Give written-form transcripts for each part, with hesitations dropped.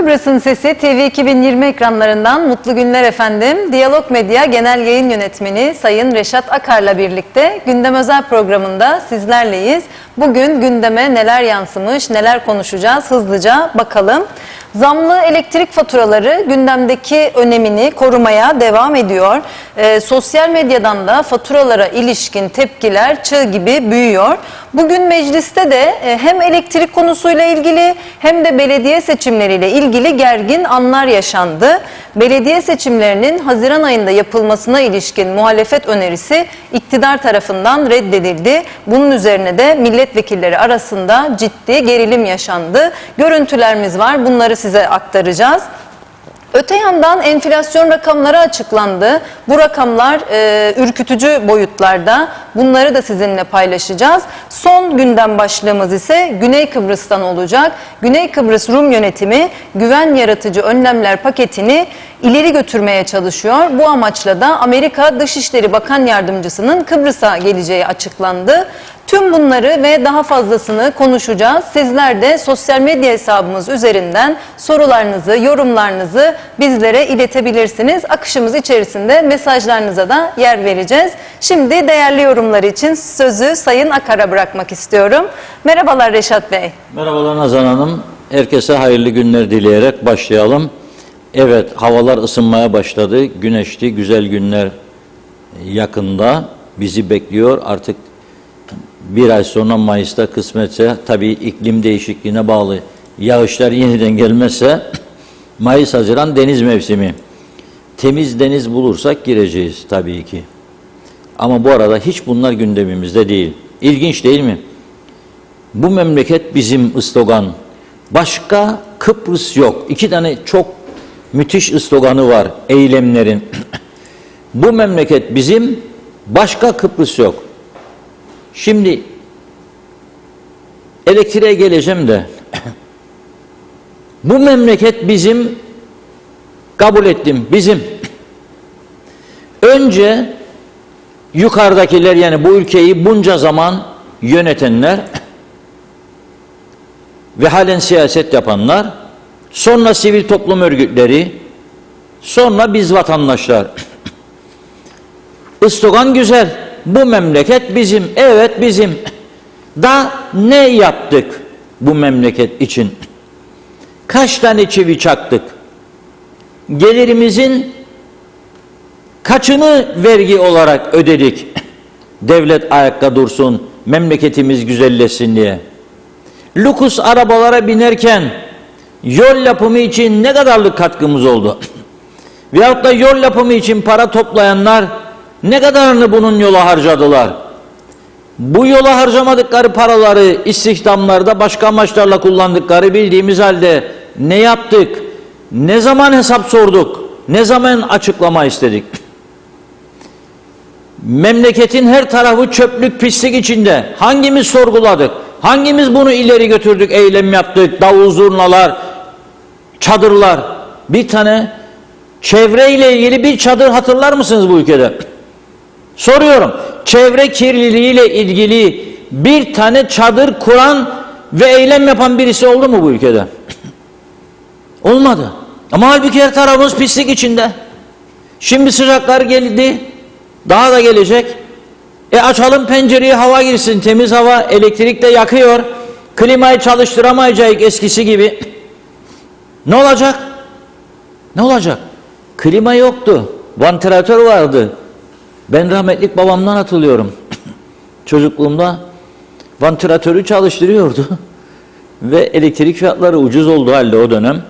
Kıbrıs'ın Sesi TV 2020 ekranlarından mutlu günler efendim. Diyalog Medya Genel Yayın Yönetmeni Sayın Reşat Akar'la birlikte Gündem Özel programında sizlerleyiz. Bugün gündeme neler yansımış, neler konuşacağız hızlıca bakalım. Zamlı elektrik faturaları gündemdeki önemini korumaya devam ediyor. Sosyal medyadan da faturalara ilişkin tepkiler çığ gibi büyüyor. Bugün mecliste de hem elektrik konusuyla ilgili hem de belediye seçimleriyle ilgili gergin anlar yaşandı. Belediye seçimlerinin Haziran ayında yapılmasına ilişkin muhalefet önerisi iktidar tarafından reddedildi. Bunun üzerine de milletvekilleri arasında ciddi gerilim yaşandı. Görüntülerimiz var, bunları size aktaracağız. Öte yandan enflasyon rakamları açıklandı. Bu rakamlar ürkütücü boyutlarda. Bunları da sizinle paylaşacağız. Son gündem başlığımız ise Güney Kıbrıs'tan olacak. Güney Kıbrıs Rum yönetimi güven yaratıcı önlemler paketini ileri götürmeye çalışıyor. Bu amaçla da Amerika Dışişleri Bakan Yardımcısının Kıbrıs'a geleceği açıklandı. Tüm bunları ve daha fazlasını konuşacağız. Sizler de sosyal medya hesabımız üzerinden sorularınızı, yorumlarınızı bizlere iletebilirsiniz. Akışımız içerisinde mesajlarınıza da yer vereceğiz. Şimdi değerli yorumlar için sözü Sayın Akar'a bırakmak istiyorum. Merhabalar Reşat Bey. Merhabalar Nazan Hanım. Herkese hayırlı günler dileyerek başlayalım. Evet, havalar ısınmaya başladı. Güneşli, güzel günler yakında bizi bekliyor. Artık bir ay sonra Mayıs'ta kısmetse, tabii iklim değişikliğine bağlı yağışlar yeniden gelmezse Mayıs-Haziran deniz mevsimi. Temiz deniz bulursak gireceğiz tabii ki. Ama bu arada hiç bunlar gündemimizde değil. İlginç değil mi? Bu memleket bizim slogan. Başka Kıbrıs yok. İki tane çok müthiş sloganı var eylemlerin. Bu memleket bizim, başka Kıbrıs yok. Şimdi elektriğe geleceğim de bu memleket bizim, kabul ettim, bizim. Önce yukarıdakiler, yani bu ülkeyi bunca zaman yönetenler ve halen siyaset yapanlar, sonra sivil toplum örgütleri, sonra biz vatandaşlar. Slogan güzel. Bu memleket bizim. Evet bizim. Da ne yaptık bu memleket için? Kaç tane çivi çaktık? Gelirimizin kaçını vergi olarak ödedik? Devlet ayakta dursun, memleketimiz güzelleşsin diye. Lüks arabalara binerken yol yapımı için ne kadarlık katkımız oldu? Veyahut da yol yapımı için para toplayanlar ne kadarını bunun yola harcadılar? Bu yola harcamadıkları paraları istihdamlarda başka amaçlarla kullandıkları bildiğimiz halde ne yaptık? Ne zaman hesap sorduk? Ne zaman açıklama istedik? Memleketin her tarafı çöplük, pislik içinde. Hangimiz sorguladık? Hangimiz bunu ileri götürdük, eylem yaptık? Davul zurnalar, çadırlar. Bir tane çevreyle ilgili bir çadır hatırlar mısınız bu ülkede? Soruyorum. Çevre kirliliğiyle ilgili bir tane çadır kuran ve eylem yapan birisi oldu mu bu ülkede? Olmadı. Ama halbuki her tarafımız pislik içinde. Şimdi sıcaklar geldi. Daha da gelecek. Açalım pencereyi, hava girsin. Temiz hava, elektrik de yakıyor. Klimayı çalıştıramayacak eskisi gibi. Ne olacak? Ne olacak? Klima yoktu. Vantilatör vardı. Ben rahmetlik babamdan hatırlıyorum. Çocukluğumda vantilatörü çalıştırıyordu. Ve elektrik fiyatları ucuz olduğu halde o dönem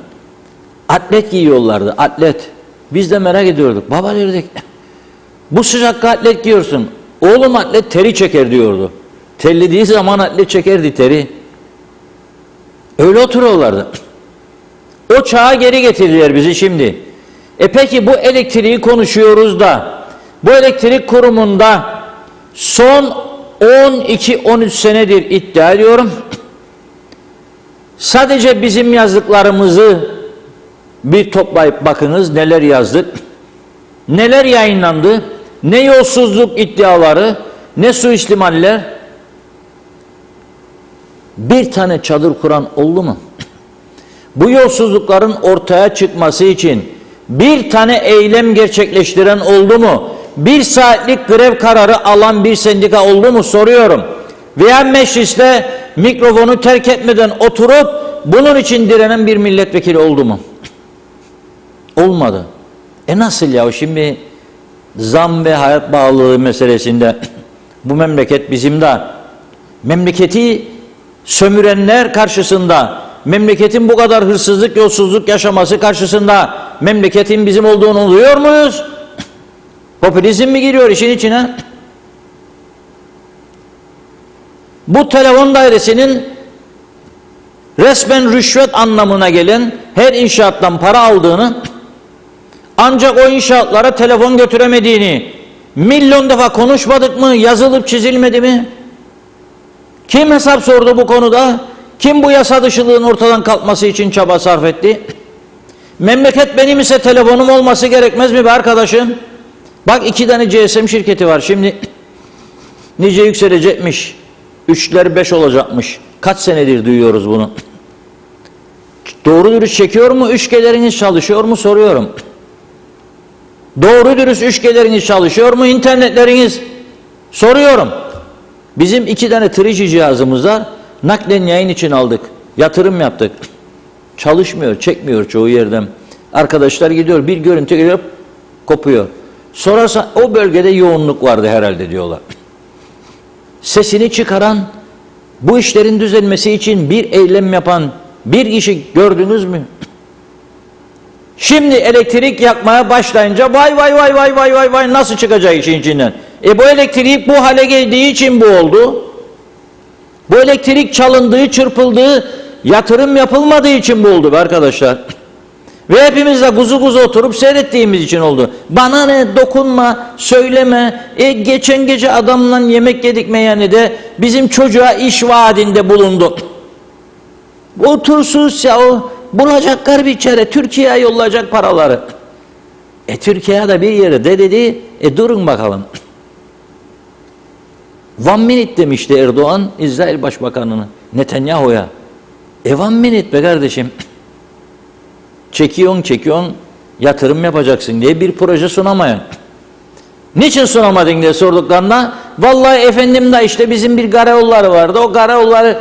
atlet giyiyorlardı, atlet. Biz de merak ediyorduk. Baba diyorduk, bu sıcakta atlet giyiyorsun. Oğlum atlet teri çeker diyordu. Terlediği zaman atlet çekerdi teri. Öyle oturuyorlardı. O çağa geri getirdiler bizi şimdi. Peki bu elektriği konuşuyoruz da bu elektrik kurumunda son 12-13 senedir iddia ediyorum. Sadece bizim yazdıklarımızı bir toplayıp bakınız neler yazdık, neler yayınlandı, ne yolsuzluk iddiaları, ne suistimaller. Bir tane çadır kuran oldu mu? Bu yolsuzlukların ortaya çıkması için bir tane eylem gerçekleştiren oldu mu? Bir saatlik grev kararı alan bir sendika oldu mu soruyorum. Veya mecliste mikrofonu terk etmeden oturup bunun için direnen bir milletvekili oldu mu? Olmadı. Nasıl ya şimdi zam ve hayat bağlılığı meselesinde bu memleket bizim de memleketi sömürenler karşısında, memleketin bu kadar hırsızlık, yolsuzluk yaşaması karşısında memleketin bizim olduğunu duyuyor muyuz? Popülizm mi giriyor işin içine? Bu telefon dairesinin resmen rüşvet anlamına gelen her inşaattan para aldığını, ancak o inşaatlara telefon götüremediğini milyon defa konuşmadık mı? Yazılıp çizilmedi mi? Kim hesap sordu bu konuda? Kim bu yasa dışılığın ortadan kalkması için çaba sarf etti? Memleket benim ise telefonum olması gerekmez mi be arkadaşım? Bak 2 tane GSM şirketi var. Şimdi nice yükselecekmiş. 3'ler 5 olacakmış. Kaç senedir duyuyoruz bunu. Doğru dürüst çekiyor mu? Üçgeleriniz çalışıyor mu? Soruyorum. Doğru dürüst üçgeleriniz çalışıyor mu? İnternetleriniz? Soruyorum. Bizim 2 tane 3G cihazımız var. Naklen yayın için aldık. Yatırım yaptık. Çalışmıyor, çekmiyor çoğu yerden. Arkadaşlar gidiyor, bir görüntü geliyor, kopuyor. Sorarsan o bölgede yoğunluk vardı herhalde diyorlar. Sesini çıkaran, bu işlerin düzelmesi için bir eylem yapan bir kişi gördünüz mü? Şimdi elektrik yakmaya başlayınca vay vay vay vay vay vay vay nasıl çıkacak işin içinden? Bu elektrik bu hale geldiği için bu oldu. Bu elektrik çalındığı, çırpıldığı, yatırım yapılmadığı için bu oldu be arkadaşlar. Ve hepimiz de kuzu kuzu oturup seyrettiğimiz için oldu. Bana ne, dokunma, söyleme. Geçen gece adamla yemek yedik meyhanede, bizim çocuğa iş vaadinde bulundu. Otursuz ya o, bulacaklar bir çare, Türkiye'ye yollayacak paraları. Türkiye'de bir yere de dedi, durun bakalım. One minute demişti Erdoğan, İsrail Başbakanı'nı, Netanyahu'ya. One minute be kardeşim. Çekiyorsun, yatırım yapacaksın diye bir proje sunamayın. Niçin sunamadın diye sorduklarında, vallahi efendim de işte bizim bir karayolları vardı, o karayolları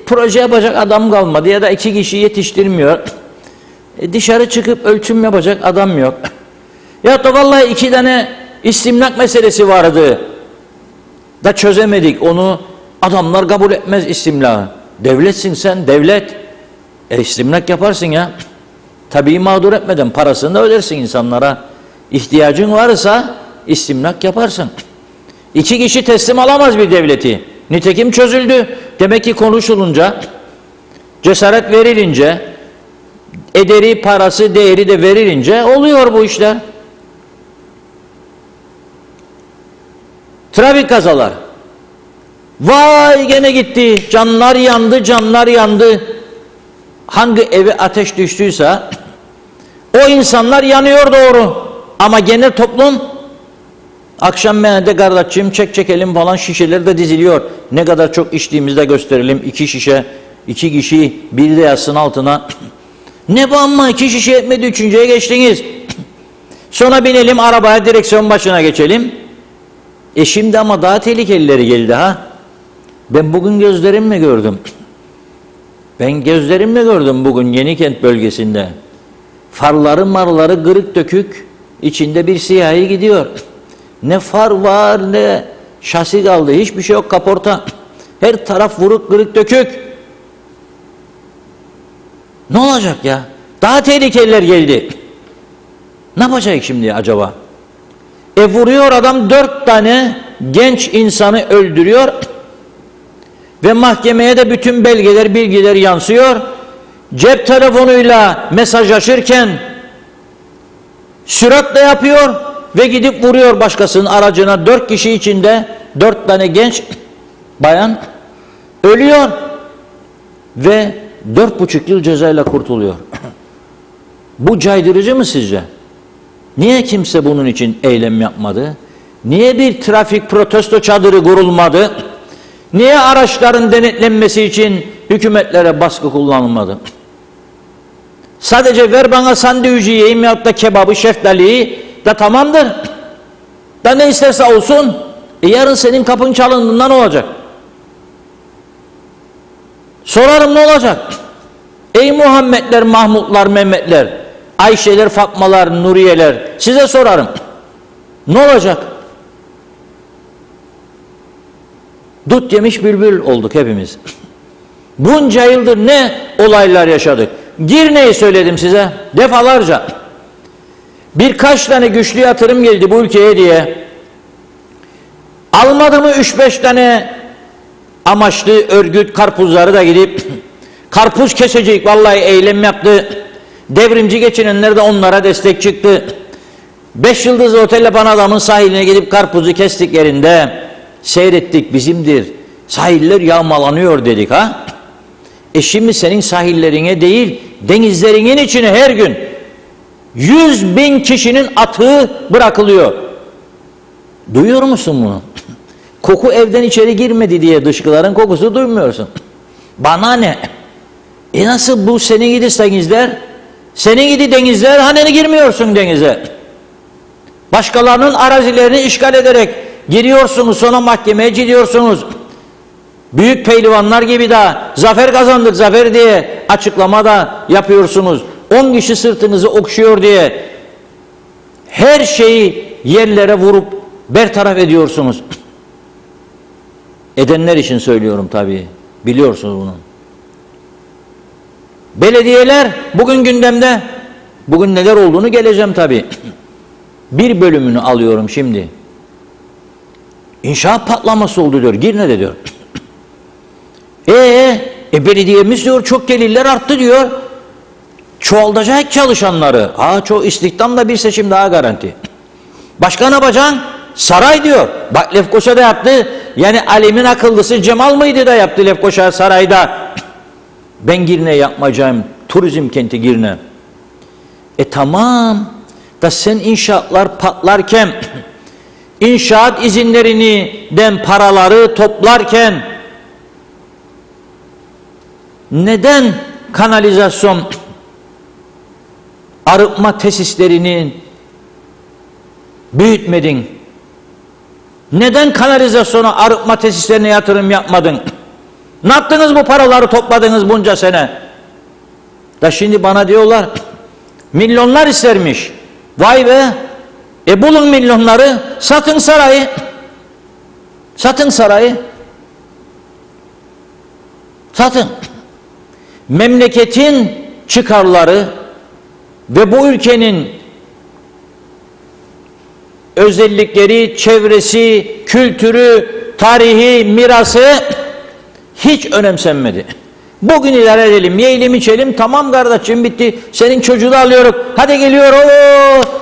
proje yapacak adam kalmadı ya da 2 kişi yetiştirmiyor. Dışarı çıkıp ölçüm yapacak adam yok. Ya da vallahi 2 tane istimlak meselesi vardı. Da çözemedik onu, adamlar kabul etmez istimlakı. Devletsin sen, devlet. İstimlak yaparsın ya. Tabii mağdur etmeden parasını da ödersin insanlara. İhtiyacın varsa istimlak yaparsın. 2 kişi teslim alamaz bir devleti. Nitekim çözüldü. Demek ki konuşulunca, cesaret verilince, ederi, parası, değeri de verilince oluyor bu işler. Trafik kazalar. Vay gene gitti. Canlar yandı, canlar yandı. Hangi eve ateş düştüyse o insanlar yanıyor doğru. Ama genel toplum akşam meyhanede kardeşim çekelim falan şişeler de diziliyor. Ne kadar çok içtiğimizde gösterelim. 2 şişe, 2 kişi bir de yatsın altına. Ne bu amma 2 şişe etmedi 3.'ye geçtiniz. Sonra binelim arabaya direksiyon başına geçelim. Şimdi ama daha tehlikelileri geldi ha. Ben bugün gözlerimle gördüm. Ben gözlerimle gördüm bugün Yenikent bölgesinde. Farları marları kırık dökük, içinde bir siyahi gidiyor. Ne far var ne şasi kaldı, hiçbir şey yok kaporta. Her taraf vuruk kırık dökük. Ne olacak ya? Daha tehlikeliler geldi. Ne yapacak şimdi acaba? Vuruyor adam 4 tane genç insanı öldürüyor. Ve mahkemeye de bütün belgeler, bilgiler yansıyor. Cep telefonuyla mesajlaşırken süratle yapıyor ve gidip vuruyor başkasının aracına. 4 kişi içinde 4 tane genç bayan ölüyor ve 4,5 yıl cezayla kurtuluyor. Bu caydırıcı mı sizce? Niye kimse bunun için eylem yapmadı? Niye bir trafik protesto çadırı kurulmadı? Niye araçların denetlenmesi için hükümetlere baskı kullanılmadı? Sadece ver bana sandviçi yiyeyim yahut da kebabı, şeftaliyi da tamamdır. Da ne isterse olsun. Yarın senin kapın çalındığında ne olacak? Sorarım, ne olacak? Ey Muhammedler, Mahmutlar, Mehmetler, Ayşeler, Fatmalar, Nuriyeler, size sorarım. Ne olacak? Dut yemiş bülbül olduk hepimiz. Bunca yıldır ne olaylar yaşadık. Girne'yi söyledim size defalarca. Birkaç tane güçlü yatırım geldi bu ülkeye diye. Almadı mı 3-5 tane amaçlı örgüt karpuzları da gidip karpuz kesecek vallahi eylem yaptı. Devrimci geçinenler de onlara destek çıktı. 5 yıldızlı otel yapan adamın sahiline gidip karpuzu kestik yerinde seyrettik, bizimdir. Sahiller yağmalanıyor dedik ha. Şimdi senin sahillerine değil denizlerinin içine her gün 100.000 kişinin atığı bırakılıyor. Duyuyor musun bunu? Koku evden içeri girmedi diye dışkıların kokusu duymuyorsun. Bana ne? Nasıl bu senin gidi denizler? Senin gidi denizler, hani girmiyorsun denize? Başkalarının arazilerini işgal ederek giriyorsunuz, sonra mahkemeye gidiyorsunuz. Büyük pehlivanlar gibi de zafer kazandık zafer diye açıklama da yapıyorsunuz. 10 kişi sırtınızı okşuyor diye her şeyi yerlere vurup bertaraf ediyorsunuz. Edenler için söylüyorum tabii. Biliyorsunuz bunu. Belediyeler bugün gündemde. Bugün neler olduğunu geleceğim tabii. Bir bölümünü alıyorum şimdi. İnşaat patlaması oldu diyor. Girne'de diyor. Belediyemiz diyor çok gelirler arttı diyor. Çoğaltacak çalışanları. Çok istihdam da bir seçim daha garanti. Başka ne yapacaksın? Saray diyor. Bak Lefkoşa'da yaptı. Yani Alem'in akıllısı Cemal mıydı da yaptı Lefkoşa sarayda. Ben Girne yapmayacağım. Turizm kenti Girne. Tamam. Da sen inşaatlar patlarken inşaat izinlerinden paraları toplarken neden kanalizasyon arıtma tesislerini büyütmedin? Neden kanalizasyona arıtma tesislerine yatırım yapmadın? Ne yaptınız bu paraları topladınız bunca sene? Da şimdi bana diyorlar milyonlar istermiş. Vay be! Bulun milyonları, satın sarayı. Satın sarayı. Satın. Memleketin çıkarları ve bu ülkenin özellikleri, çevresi, kültürü, tarihi, mirası hiç önemsenmedi. Bugün idare edelim, yiyelim, içelim, tamam kardeşim bitti. Senin çocuğu da alıyorum. Hadi geliyor,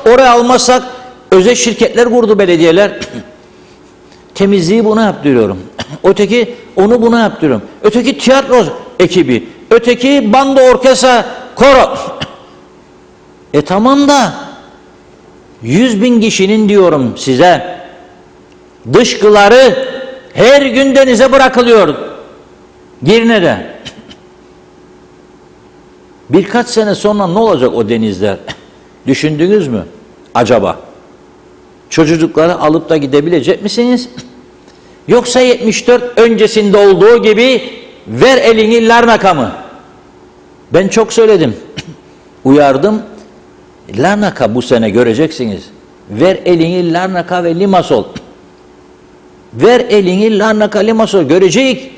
oraya almazsak özel şirketler kurdu belediyeler. Temizliği buna yaptırıyorum. Öteki onu buna yaptırıyorum. Öteki tiyatro ekibi. Öteki bando, orkestra, koro. Tamam da 100.000 kişinin diyorum size dışkıları her gün denize bırakılıyor. Girne'de. Birkaç sene sonra ne olacak o denizler? Düşündünüz mü acaba? Çocukları alıp da gidebilecek misiniz? Yoksa 74 öncesinde olduğu gibi ver elini Larnaka mı? Ben çok söyledim. Uyardım. Larnaka bu sene göreceksiniz. Ver elini Larnaka ve Limassol. Ver elini Larnaka, Limassol görecek.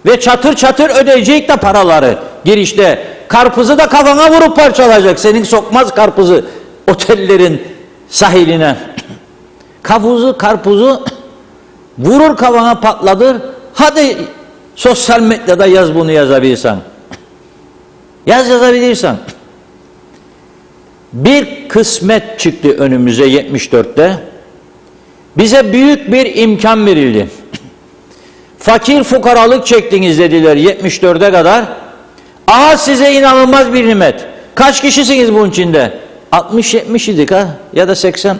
Ve çatır çatır ödeyecek de paraları girişte. Karpuzu da kafana vurup parçalayacak. Senin sokmaz karpuzu otellerin sahiline. Karpuzu vurur kafana patladır. Hadi sosyal medyada yaz bunu yazabilirsen. Yazabilirsen. Bir kısmet çıktı önümüze 74'te. Bize büyük bir imkan verildi. Fakir fukaralık çektiniz dediler 74'e kadar. Size inanılmaz bir nimet. Kaç kişisiniz bunun içinde? 60-70 idik ya da 80.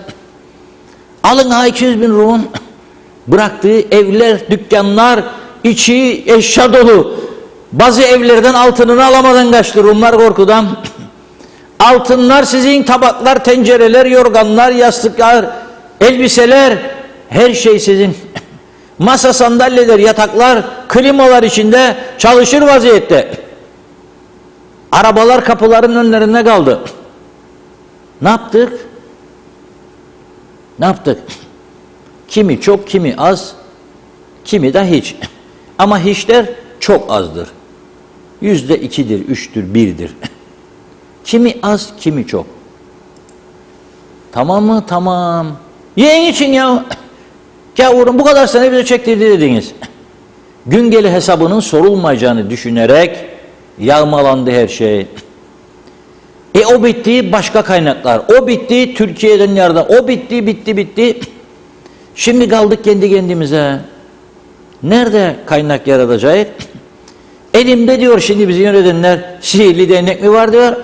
Alın 200.000 ruhun bıraktığı evler, dükkanlar, içi eşya dolu. Bazı evlerden altınını alamadan kaçtı Rumlar korkudan. Altınlar sizin, tabaklar, tencereler, yorganlar, yastıklar, elbiseler, her şey sizin. Masa, sandalyeler, yataklar, klimalar içinde çalışır vaziyette. Arabalar kapıların önlerinde kaldı. Ne yaptık? Ne yaptık? Kimi çok, kimi az, kimi de hiç. Ama hiçler çok azdır. %2'dir, 3'tür, 1'dir. Kimi az, kimi çok. Tamam mı? Tamam. Yeğen için ya. Gavurun bu kadar sene bize çektirdi dediniz. Gün geli hesabının sorulmayacağını düşünerek yağmalandı her şey. O bitti, başka kaynaklar. O bitti, Türkiye'den yardım. O bitti, bitti. Şimdi kaldık kendi kendimize. Nerede kaynak yaratacak? Elimde diyor şimdi bizi yönetenler, sihirli değnek mi var diyor.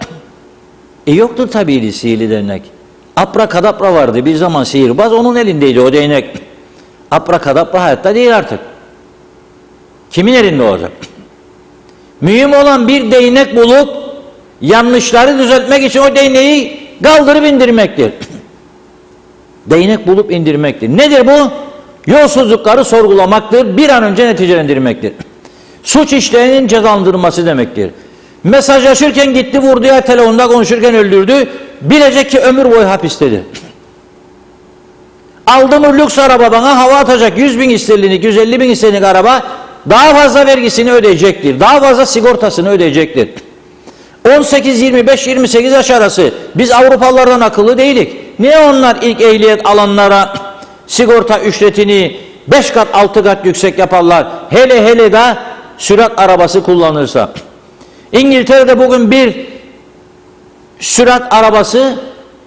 Yoktur tabii sihirli değnek. Abrakadabra vardı bir zaman, sihirbaz onun elindeydi o değnek. Abrakadabra hayatta değil artık. Kimin elinde olacak? Mühim olan bir değnek bulup yanlışları düzeltmek için o değneği kaldırıp indirmektir. Değnek bulup indirmektir. Nedir bu? Yolsuzlukları sorgulamaktır. Bir an önce neticelendirmektir. Suç işleyenin cezalandırılması demektir. Mesajlaşırken gitti vurdu ya, telefonda konuşurken öldürdü. Bilecek ki ömür boyu hapistedir. Aldı mı lüks araba bana hava atacak, 100.000 sterlinlik, 150.000 sterlinlik araba daha fazla vergisini ödeyecektir. Daha fazla sigortasını ödeyecektir. 18, 25, 28 yaş arası biz Avrupalılardan akıllı değilik. Niye onlar ilk ehliyet alanlara sigorta ücretini 5 kat 6 kat yüksek yaparlar? Hele de sürat arabası kullanırsa. İngiltere'de bugün bir sürat arabası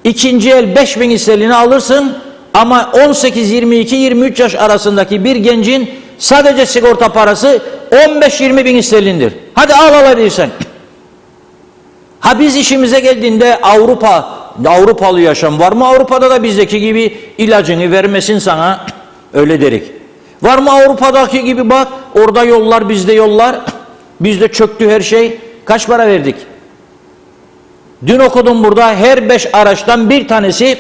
ikinci el 5.000 sterlini alırsın ama 18, 22, 23 yaş arasındaki bir gencin sadece sigorta parası 15-20 bin sterlindir. Hadi alabilirsen. Ha biz işimize geldiğinde Avrupalı yaşam var mı? Avrupa'da da bizdeki gibi ilacını vermesin sana, öyle derik. Var mı Avrupa'daki gibi bak, orada yollar, bizde yollar. Bizde çöktü her şey. Kaç para verdik? Dün okudum burada, her 5 araçtan bir tanesi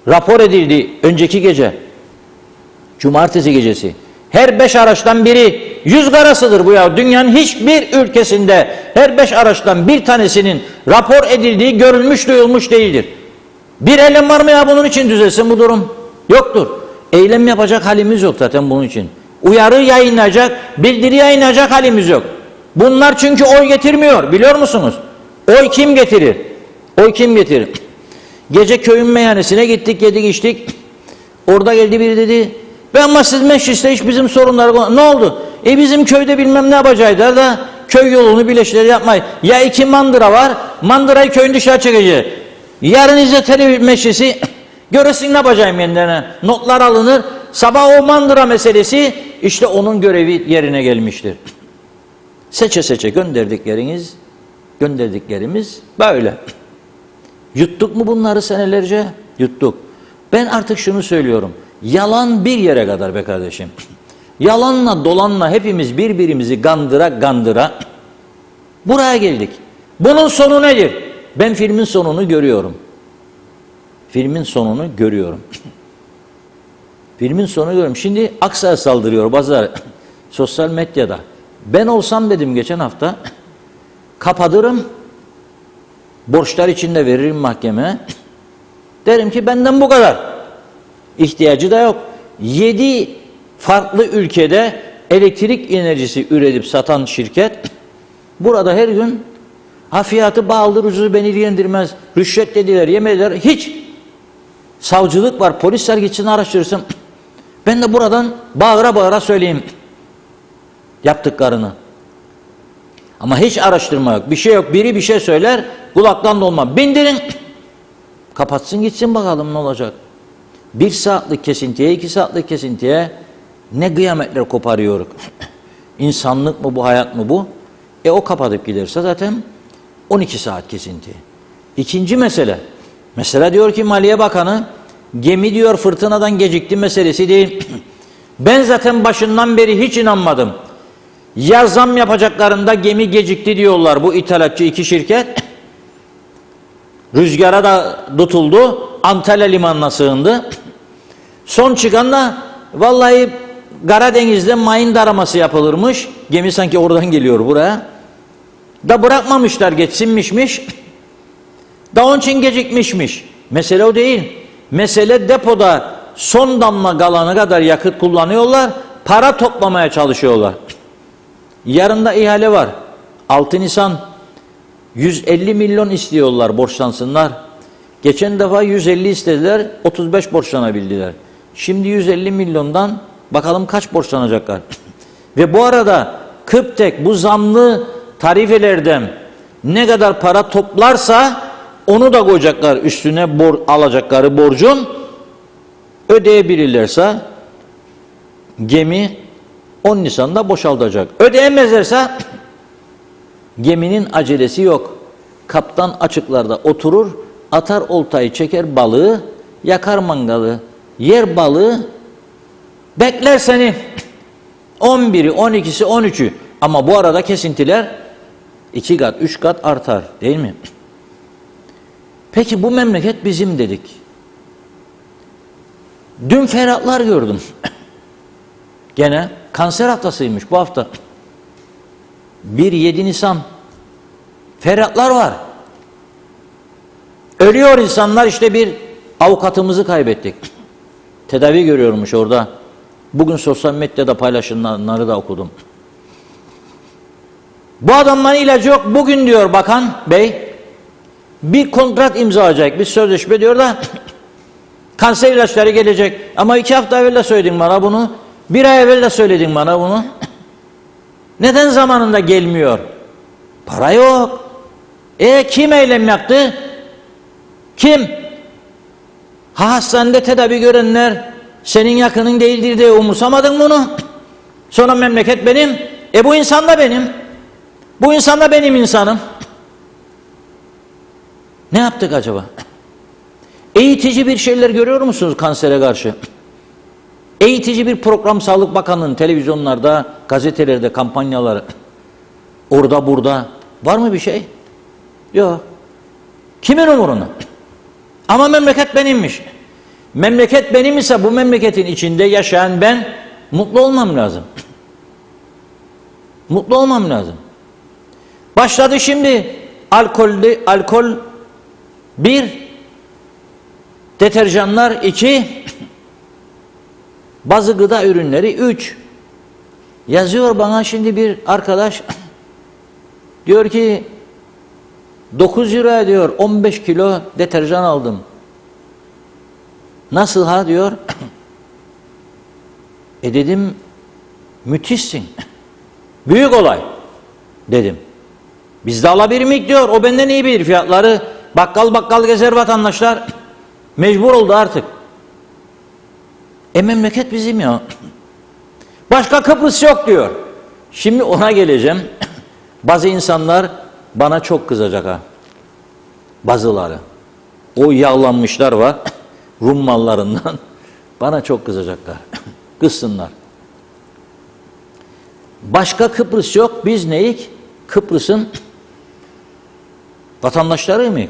rapor edildi önceki gece. Cumartesi gecesi. Her 5 araçtan biri 100 karasıdır bu ya. Dünyanın hiçbir ülkesinde her 5 araçtan bir tanesinin rapor edildiği görülmüş, duyulmuş değildir. Bir eylem var mı ya bunun için düzelsin bu durum? Yoktur. Eylem yapacak halimiz yok zaten bunun için. Uyarı yayınlayacak, bildiri yayınlayacak halimiz yok. Bunlar çünkü oy getirmiyor, biliyor musunuz? Oy kim getirir? Oy kim getirir? Gece köyün meyhanesine gittik, yedik içtik. Orada geldi biri dedi, ama siz mecliste hiç bizim sorunları... Ne oldu? Bizim köyde bilmem ne yapacaklar da köy yolunu bileşleri yapmayı. Ya 2 mandıra var, mandırayı köyün dışarı çekeceğiz. Yarın İzzet Meclisi göresin ne yapacağım yeniden. Notlar alınır. Sabah o mandıra meselesi işte onun görevi yerine gelmiştir. Seçe seçe gönderdiklerimiz böyle. Yuttuk mu bunları senelerce? Yuttuk. Ben artık şunu söylüyorum. Yalan bir yere kadar be kardeşim. Yalanla dolanla hepimiz birbirimizi gandıra buraya geldik. Bunun sonu nedir? Ben filmin sonunu görüyorum. Filmin sonunu görüyorum. Filmin sonunu görüyorum. Şimdi Aksa'ya saldırıyor bazıları sosyal medyada. Ben olsam dedim geçen hafta kapatırım, borçlar içinde veririm mahkemeye. Derim ki benden bu kadar. İhtiyacı da yok. 7 farklı ülkede elektrik enerjisi üretip satan şirket burada her gün fiyatı bağlıdır, ucuzu beni ilgilendirmez, rüşvet dediler, yemediler, hiç. Savcılık var, polisler gitsin araştırsın. Ben de buradan bağıra söyleyeyim yaptıklarını. Ama hiç araştırma yok, bir şey yok. Biri bir şey söyler, kulaktan dolma. Bindirin, kapatsın gitsin bakalım ne olacak. 1 saatlik kesintiye, 2 saatlik kesintiye ne kıyametler koparıyoruz. İnsanlık mı bu, hayat mı bu? O kapatıp giderse zaten 12 saat kesinti. İkinci mesele. Mesela diyor ki Maliye Bakanı, gemi diyor fırtınadan gecikti meselesi değil. Ben zaten başından beri hiç inanmadım. Ya zam yapacaklarında gemi gecikti diyorlar bu ithalatçı 2 şirket. Rüzgara da tutuldu. Antalya limanına sığındı. Son çıkan da vallahi Karadeniz'de mayın taraması yapılırmış. Gemi sanki oradan geliyor buraya. Da bırakmamışlar geçsinmişmiş. Da onun için gecikmişmiş. Mesele o değil. Mesele depoda son damla kalana kadar yakıt kullanıyorlar. Para toplamaya çalışıyorlar. Yarın da ihale var. 6 Nisan 150 milyon istiyorlar borçlansınlar. Geçen defa 150 istediler, 35 borçlanabildiler. Şimdi 150 milyondan bakalım kaç borçlanacaklar. Ve bu arada Kıptek bu zamlı tarifelerden ne kadar para toplarsa onu da koyacaklar üstüne alacakları borcun. Ödeyebilirlerse gemi 10 Nisan'da boşaltacak. Ödeyemezlerse geminin acelesi yok. Kaptan açıklarda oturur, atar oltayı, çeker balığı, yakar mangalı, yer balığı, bekler seni. 11'i, 12'si, 13'ü. Ama bu arada kesintiler 2 kat, 3 kat artar değil mi? Peki bu memleket bizim dedik. Dün feryatlar gördüm. Gene kanser haftasıymış bu hafta. 1-7 Nisan. Feryatlar var. Ölüyor insanlar, işte bir avukatımızı kaybettik. Tedavi görüyormuş orada. Bugün sosyal medyada paylaşılanları da okudum. Bu adamların ilacı yok. Bugün diyor bakan bey bir kontrat imzalayacak, bir sözleşme diyor da kanser ilaçları gelecek. Ama 2 hafta evvel de söyledin bana bunu. 1 ay evvel de söyledin bana bunu. Neden zamanında gelmiyor? Para yok. Kim eylem yaptı? Kim? Hastanede tedavi görenler senin yakının değildir diye umursamadın bunu. Sonra memleket benim. Bu insan da benim. Bu insan da benim insanım. Ne yaptık acaba? Eğitici bir şeyler görüyor musunuz kansere karşı? Eğitici bir program Sağlık Bakanlığı'nın televizyonlarda, gazetelerde kampanyaları, orada burada var mı bir şey? Yok. Kimin umurunda? Ama memleket benimmiş. Memleket benim ise bu memleketin içinde yaşayan ben mutlu olmam lazım. Mutlu olmam lazım. Başladı şimdi alkol 1, deterjanlar 2, bazı gıda ürünleri 3. Yazıyor bana şimdi bir arkadaş, diyor ki 9 liraya diyor 15 kilo deterjan aldım. Nasıl ha diyor. Dedim müthişsin. Büyük olay dedim. Biz de alabilir miyik diyor. O benden iyi bilir fiyatları. Bakkal gezer vatandaşlar. Mecbur oldu artık. Memleket bizim ya. Başka Kıbrıs yok diyor. Şimdi ona geleceğim. Bazı insanlar bana çok kızacak ha. Bazıları. O yağlanmışlar var. Rum mallarından. Bana çok kızacaklar. Kızsınlar. Başka Kıbrıs yok. Biz neyik? Kıbrıs'ın vatandaşları mıyız?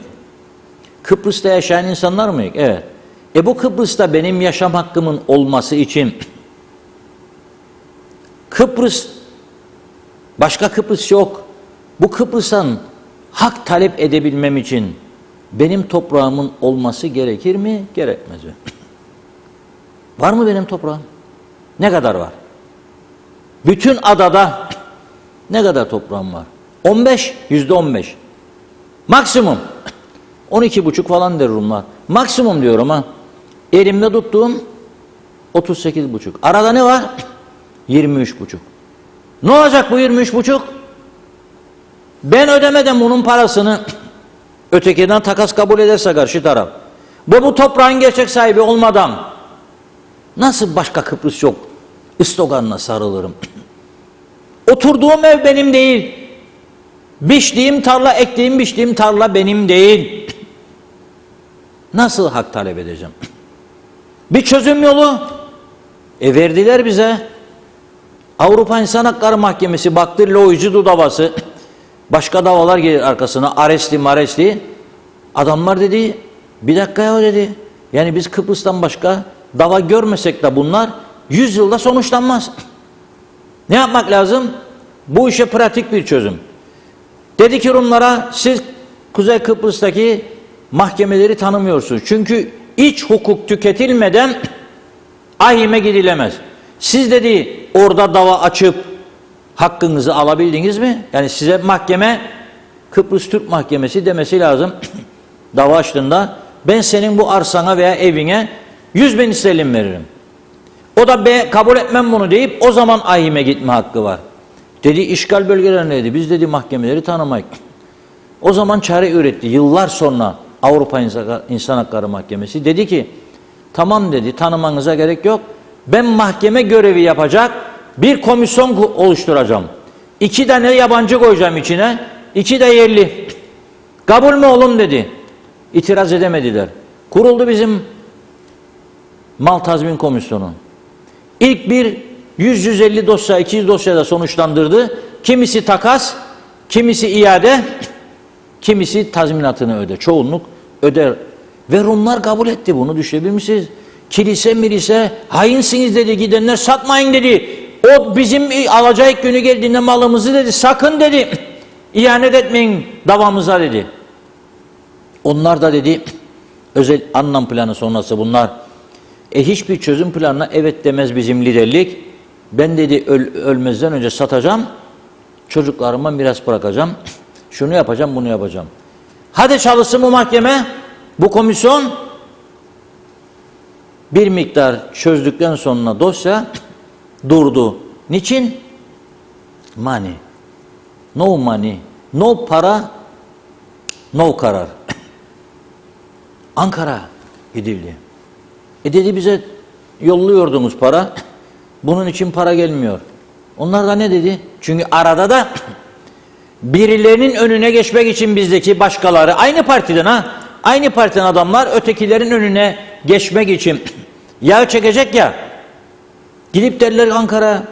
Kıbrıs'ta yaşayan insanlar mıyız? Evet. Bu Kıbrıs'ta benim yaşam hakkımın olması için Kıbrıs, başka Kıbrıs yok. Bu Kıbrıs'tan hak talep edebilmem için benim toprağımın olması gerekir mi? Gerekmez mi? Var mı benim toprağım? Ne kadar var? Bütün adada ne kadar toprağım var? 15, %15. Maksimum 12,5 falan der Rumlar. Maksimum diyorum ha. Elimde tuttuğum 38,5. Arada ne var? 23,5. Ne olacak bu 23,5? Ben ödemeden bunun parasını ötekiden takas kabul ederse karşı taraf. Bu toprağın gerçek sahibi olmadan nasıl başka Kıbrıs yok? İstogan'la sarılırım. Oturduğum ev benim değil. Biçtiğim tarla, ektiğim biçtiğim tarla benim değil. Nasıl hak talep edeceğim? Bir çözüm yolu. Verdiler bize. Avrupa İnsan Hakları Mahkemesi baktı, Loici davası. Başka davalar gelir arkasına. Aresti. Adamlar dedi, bir dakika ya dedi. Yani biz Kıbrıs'tan başka dava görmesek de bunlar 100 yılda sonuçlanmaz. Ne yapmak lazım? Bu işe pratik bir çözüm. Dedi ki Rumlara, siz Kuzey Kıbrıs'taki mahkemeleri tanımıyorsunuz. Çünkü iç hukuk tüketilmeden ahime gidilemez. Siz dedi orada dava açıp hakkınızı alabildiniz mi? Yani size mahkeme Kıbrıs Türk Mahkemesi demesi lazım. Dava açtığında ben senin bu arsana veya evine 100.000 sterlin veririm. O da kabul etmem bunu deyip o zaman ahime gitme hakkı var. Dedi işgal bölgelerindeydi. Biz dedi mahkemeleri tanımayız. O zaman çare üretti. Yıllar sonra Avrupa İnsan Hakları Mahkemesi dedi ki tamam dedi, tanımanıza gerek yok. Ben mahkeme görevi yapacak bir komisyon oluşturacağım. 2 tane yabancı koyacağım içine. 2 de yerli. Kabul mü oğlum dedi. İtiraz edemediler. Kuruldu bizim Mal Tazmin Komisyonu. İlk bir 100-150 dosya, 200 dosyada sonuçlandırdı. Kimisi takas, kimisi iade, kimisi tazminatını öder. Çoğunluk öder. Ve Rumlar kabul etti bunu, düşünebilir misiniz? Kilise hainsiniz dedi, gidenler satmayın dedi. O bizim alacak günü geldiğinde malımızı dedi, sakın dedi, ihanet etmeyin davamıza dedi. Onlar da dedi, özel anlam planı sonrası bunlar, hiçbir çözüm planına evet demez bizim liderlik. Ben dedi ölmezden önce satacağım, çocuklarıma miras bırakacağım, şunu yapacağım, bunu yapacağım. Hadi çalışsın bu mahkeme, bu komisyon. Bir miktar çözdükten sonra dosya durdu. Niçin? Money. No money. No para. No karar. Ankara gidildi. Dedi bize yolluyordunuz para. Bunun için para gelmiyor. Onlar da ne dedi? Çünkü arada da birilerinin önüne geçmek için bizdeki başkaları aynı partiden aynı partiden adamlar ötekilerin önüne geçmek için yağ çekecek ya, gidip derler Ankara,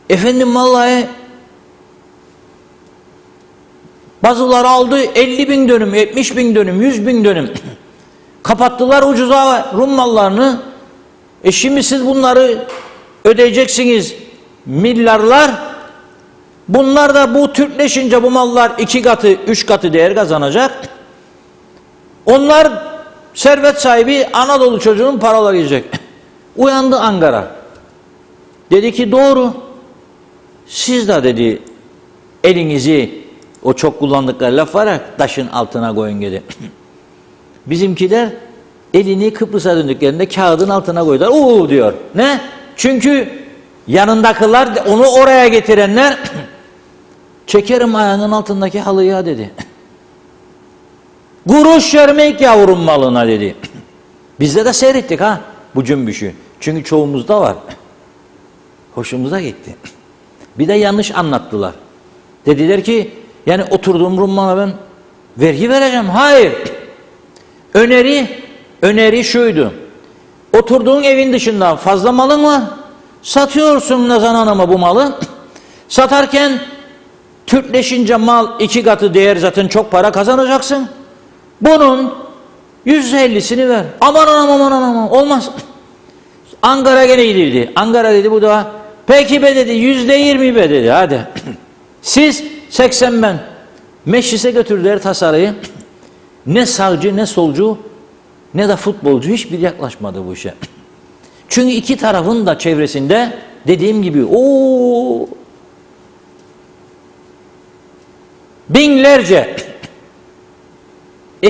efendim vallahi bazıları aldı 50.000 dönüm, 70.000 dönüm, 100.000 dönüm kapattılar ucuza Rum mallarını. Şimdi siz bunları ödeyeceksiniz milyarlar. Bunlar da bu Türkleşince bu mallar 2 katı 3 katı değer kazanacak. Onlar servet sahibi, Anadolu çocuğunun paraları yiyecek. Uyandı Ankara. Dedi ki doğru. Siz de dedi elinizi, o çok kullandıkları laf var ya, taşın altına koyun dedi. Bizimkiler elini Kıbrıs'a döndüklerinde kağıdın altına koydular. Uuu diyor. Ne? Çünkü yanındakiler, onu oraya getirenler çekerim ayağının altındaki halıyı dedi. Kuruş vermek yavrum malına dedi. Bizde de seyrettik bu cümbüşü. Çünkü çoğumuzda var. Hoşumuza gitti. Bir de yanlış anlattılar. Dediler ki yani oturduğum Rum malına ben vergi vereceğim. Hayır. Öneri şuydu. Oturduğun evin dışında fazla malın var. Satıyorsun Nazan Hanım'a bu malı. Satarken Türkleşince mal 2 katı değer, zaten çok para kazanacaksın. Bunun %50'sini ver. Aman olmaz. Ankara gene gidildi. Ankara dedi bu da peki be dedi, %20 be dedi, hadi. Siz 80 ben. Meclise götürdüler tasarıyı. Ne sağcı ne solcu ne de futbolcu hiçbir yaklaşmadı bu işe. Çünkü iki tarafın da çevresinde dediğim gibi binlerce.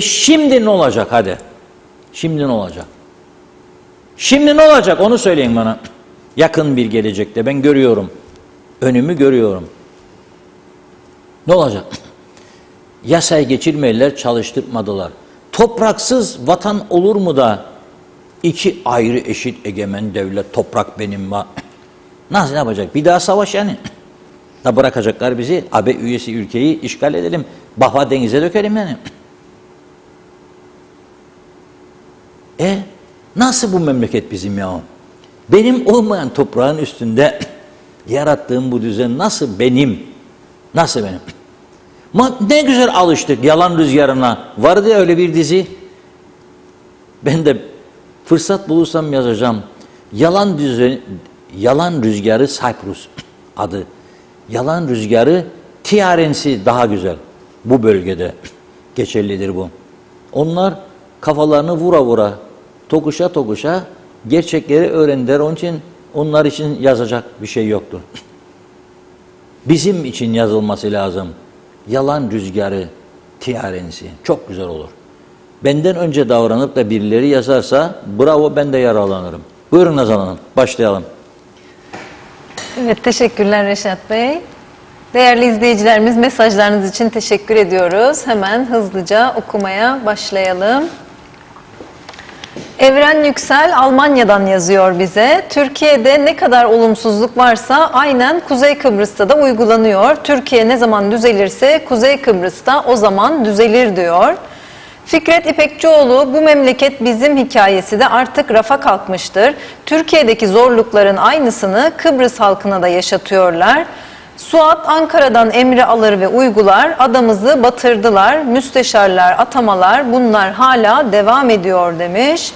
Şimdi ne olacak hadi? Şimdi ne olacak? Şimdi ne olacak onu söyleyin bana. Yakın bir gelecekte ben görüyorum. Önümü görüyorum. Ne olacak? Yasayı geçirmediler, çalıştırmadılar. Topraksız vatan olur mu da iki ayrı eşit egemen devlet, toprak benim var. Nasıl yapacak? Bir daha savaş yani. Da bırakacaklar bizi, AB üyesi ülkeyi işgal edelim. Bahva denize dökelim yani. Nasıl bu memleket bizim ya? Benim olmayan toprağın üstünde yarattığım bu düzen nasıl benim? Nasıl benim? Ne güzel alıştık yalan rüzgarına. Vardı ya öyle bir dizi. Ben de fırsat bulursam yazacağım. Yalan Rüzgarı Cyprus adı. Yalan Rüzgarı Tiarensi daha güzel. Bu bölgede geçerlidir bu. Onlar kafalarını vura vura, tokuşa tokuşa gerçekleri öğrendiler. Onun için onlar için yazacak bir şey yoktur. Bizim için yazılması lazım. Yalan Rüzgarı Tiarensi. Çok güzel olur. Benden önce davranıp da birileri yazarsa bravo, ben de yararlanırım. Buyurun Nazan Hanım, başlayalım. Evet, teşekkürler Reşat Bey. Değerli izleyicilerimiz, mesajlarınız için teşekkür ediyoruz. Hemen hızlıca okumaya başlayalım. Evren Yüksel Almanya'dan yazıyor bize. Türkiye'de ne kadar olumsuzluk varsa aynen Kuzey Kıbrıs'ta da uygulanıyor. Türkiye ne zaman düzelirse Kuzey Kıbrıs'ta o zaman düzelir diyor. Fikret İpekçioğlu, bu memleket bizim hikayesi de artık rafa kalkmıştır. Türkiye'deki zorlukların aynısını Kıbrıs halkına da yaşatıyorlar. Suat Ankara'dan emri alır ve uygular, adamızı batırdılar, müsteşarlar, atamalar bunlar hala devam ediyor demiş.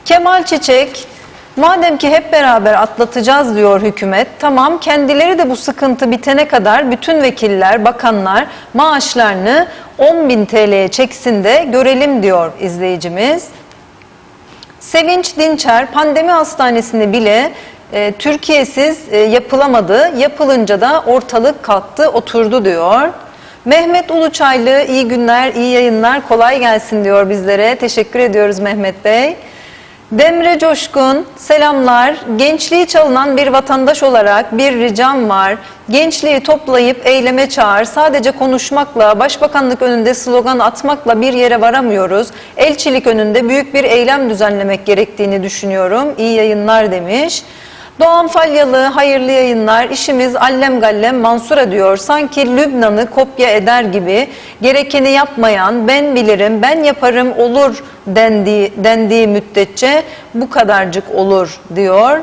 Kemal Çiçek, madem ki hep beraber atlatacağız diyor hükümet, tamam kendileri de bu sıkıntı bitene kadar bütün vekiller, bakanlar maaşlarını 10.000 TL'ye çeksin de görelim diyor izleyicimiz. Sevinç Dinçer, pandemi hastanesini bile Türkiye'siz yapılamadı, yapılınca da ortalık kalktı, oturdu diyor. Mehmet Uluçaylı, iyi günler, iyi yayınlar, kolay gelsin diyor bizlere. Teşekkür ediyoruz Mehmet Bey. Demre Coşkun, selamlar. Gençliği çalınan bir vatandaş olarak bir ricam var. Gençliği toplayıp eyleme çağır. Sadece konuşmakla, başbakanlık önünde slogan atmakla bir yere varamıyoruz. Elçilik önünde büyük bir eylem düzenlemek gerektiğini düşünüyorum. İyi yayınlar demiş. Doğan Falyalı, hayırlı yayınlar. İşimiz allem gallem Mansura diyor. Sanki Lübnan'ı kopya eder gibi gerekeni yapmayan, ben bilirim, ben yaparım olur dendiği müddetçe bu kadarcık olur diyor.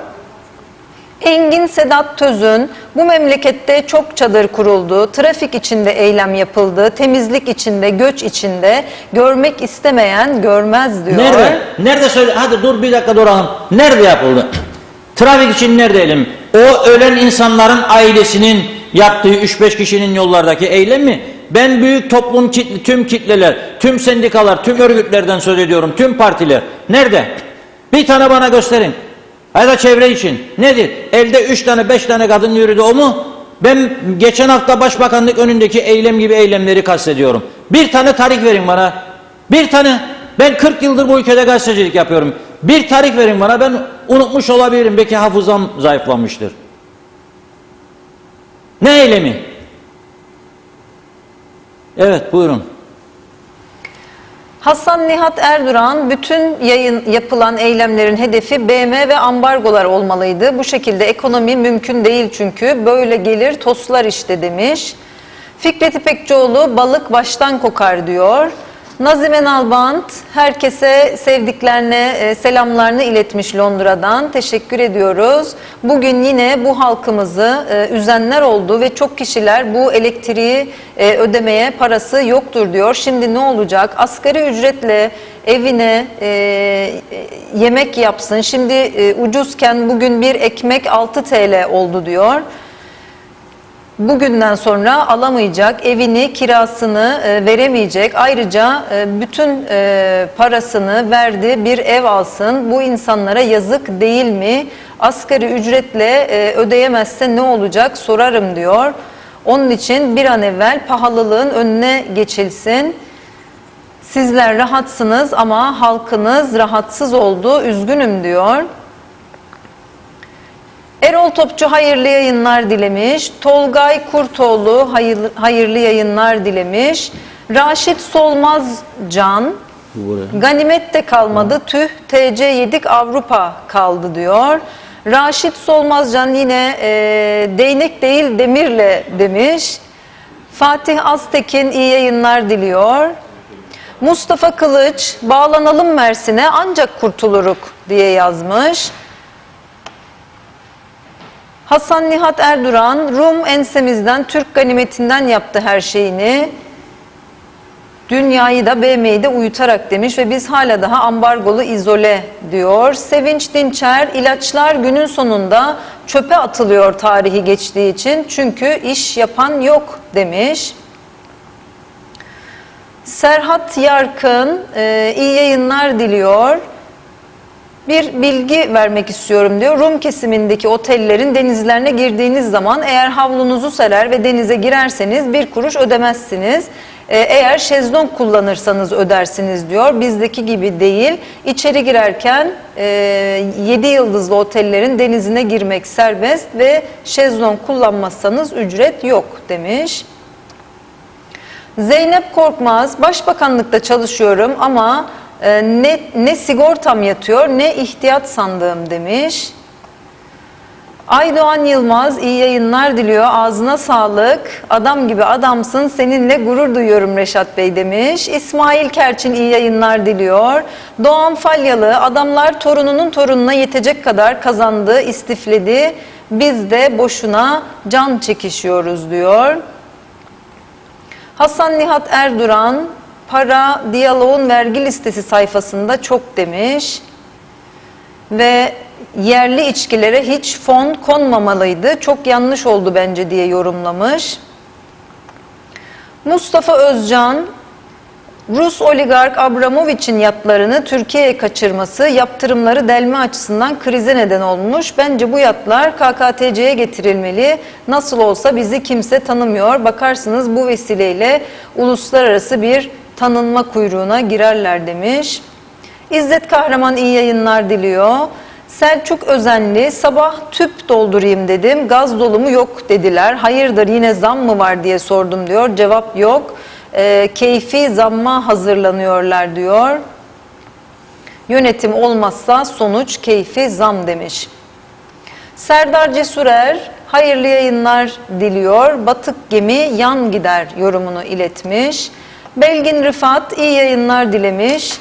Engin Sedat Tözün, bu memlekette çok çadır kuruldu, trafik içinde eylem yapıldı, temizlik içinde, göç içinde, görmek istemeyen görmez diyor. Nerede? Nerede söyle? Hadi dur bir dakika duralım. Nerede yapıldı? Trafik için nerede eylem? O ölen insanların ailesinin yaptığı 3-5 kişinin yollardaki eylem mi? Ben büyük toplum, tüm kitleler, tüm sendikalar, tüm örgütlerden söz ediyorum, tüm partiler. Nerede? Bir tane bana gösterin. Hayda çevre için. Nedir? Elde 3 tane 5 tane kadın yürüdü, o mu? Ben geçen hafta başbakanlık önündeki eylem gibi eylemleri kastediyorum. Bir tane tarih verin bana. Bir tane. Ben 40 yıldır bu ülkede gazetecilik yapıyorum. Bir tarih verin bana, ben unutmuş olabilirim. Belki hafızam zayıflamıştır. Ne eylemi? Evet, buyurun. Hasan Nihat Erduran, bütün yapılan eylemlerin hedefi BM ve ambargolar olmalıydı. Bu şekilde ekonomi mümkün değil çünkü böyle gelir toslar işte demiş. Fikret İpekçioğlu, balık baştan kokar diyor. Nazime Nalbant, herkese sevdiklerine selamlarını iletmiş Londra'dan. Teşekkür ediyoruz. Bugün yine bu halkımızı üzenler oldu ve çok kişiler bu elektriği ödemeye parası yoktur diyor. Şimdi ne olacak? Asgari ücretle evine yemek yapsın. Şimdi ucuzken bugün bir ekmek 6 TL oldu diyor. Bugünden sonra alamayacak, evini, kirasını veremeyecek. Ayrıca bütün parasını verdi, bir ev alsın. Bu insanlara yazık değil mi? Asgari ücretle ödeyemezse ne olacak sorarım diyor. Onun için bir an evvel pahalılığın önüne geçilsin. Sizler rahatsınız ama halkınız rahatsız oldu, üzgünüm diyor. Erol Topçu hayırlı yayınlar dilemiş. Tolgay Kurtoğlu hayırlı yayınlar dilemiş. Raşit Solmazcan, ganimet de kalmadı, tüh TC yedik Avrupa kaldı diyor. Raşit Solmazcan yine değnek değil demirle demiş. Fatih Aztekin iyi yayınlar diliyor. Mustafa Kılıç, bağlanalım Mersin'e ancak kurtuluruk diye yazmış. Hasan Nihat Erduran, Rum ensemizden, Türk ganimetinden yaptı her şeyini. Dünyayı da BM'yi de uyutarak demiş ve biz hala daha ambargolu izole diyor. Sevinç Dinçer, ilaçlar günün sonunda çöpe atılıyor tarihi geçtiği için çünkü iş yapan yok demiş. Serhat Yarkın iyi yayınlar diliyor. Bir bilgi vermek istiyorum diyor. Rum kesimindeki otellerin denizlerine girdiğiniz zaman eğer havlunuzu serer ve denize girerseniz 1 kuruş ödemezsiniz. Eğer şezlong kullanırsanız ödersiniz diyor. Bizdeki gibi değil. İçeri girerken 7 yıldızlı otellerin denizine girmek serbest ve şezlong kullanmazsanız ücret yok demiş. Zeynep Korkmaz, Başbakanlıkta çalışıyorum ama ne sigortam yatıyor ne ihtiyat sandığım demiş. Aydoğan Yılmaz iyi yayınlar diliyor. Ağzına sağlık. Adam gibi adamsın. Seninle gurur duyuyorum Reşat Bey demiş. İsmail Kerçin iyi yayınlar diliyor. Doğan Falyalı adamlar torununun torununa yetecek kadar kazandı, istifledi. Biz de boşuna can çekişiyoruz diyor. Hasan Nihat Erduran para diyaloğun vergi listesi sayfasında çok demiş. Ve yerli içkilere hiç fon konmamalıydı. Çok yanlış oldu bence diye yorumlamış. Mustafa Özcan, Rus oligark Abramovich'in yatlarını Türkiye'ye kaçırması yaptırımları delme açısından krize neden olmuş. Bence bu yatlar KKTC'ye getirilmeli. Nasıl olsa bizi kimse tanımıyor. Bakarsınız bu vesileyle uluslararası bir tanınma kuyruğuna girerler demiş. İzzet Kahraman iyi yayınlar diliyor. Selçuk Özenli, sabah tüp doldurayım dedim, gaz dolu mu yok dediler. Hayırdır yine zam mı var diye sordum diyor. Cevap yok. Keyfi zamma hazırlanıyorlar diyor. Yönetim olmazsa sonuç keyfi zam demiş. Serdar Cesurer, hayırlı yayınlar diliyor. Batık gemi yan gider yorumunu iletmiş. Belgin Rıfat iyi yayınlar dilemiş.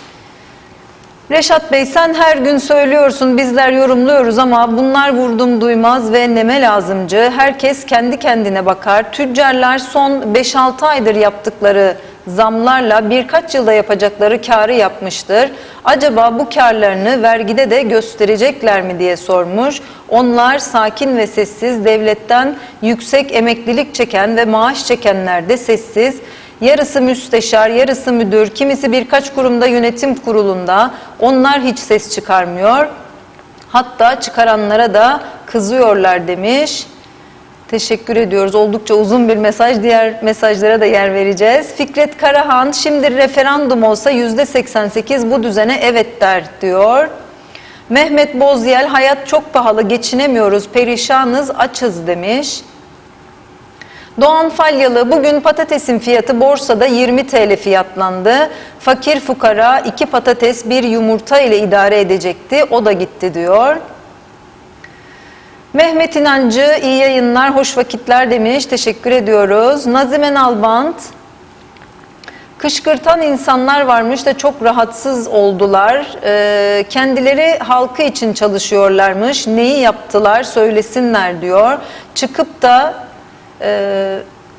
Reşat Bey sen her gün söylüyorsun bizler yorumluyoruz ama bunlar vurdum duymaz ve neme lazımcı. Herkes kendi kendine bakar. Tüccarlar son 5-6 aydır yaptıkları zamlarla birkaç yılda yapacakları kârı yapmıştır. Acaba bu kârlarını vergide de gösterecekler mi diye sormuş. Onlar sakin ve sessiz, devletten yüksek emeklilik çeken ve maaş çekenler de sessiz. Yarısı müsteşar, yarısı müdür, kimisi birkaç kurumda yönetim kurulunda. Onlar hiç ses çıkarmıyor. Hatta çıkaranlara da kızıyorlar demiş. Teşekkür ediyoruz. Oldukça uzun bir mesaj. Diğer mesajlara da yer vereceğiz. Fikret Karahan, şimdi referandum olsa %88 bu düzene evet der diyor. Mehmet Bozyel, hayat çok pahalı, geçinemiyoruz, perişanız, açız demiş. Doğan Falyalı, bugün patatesin fiyatı borsada 20 TL fiyatlandı. Fakir fukara 2 patates 1 yumurta ile idare edecekti. O da gitti diyor. Mehmet İnancı, iyi yayınlar, hoş vakitler demiş. Teşekkür ediyoruz. Nazime Nalbant, kışkırtan insanlar varmış da çok rahatsız oldular. Kendileri halkı için çalışıyorlarmış. Neyi yaptılar söylesinler diyor. Çıkıp da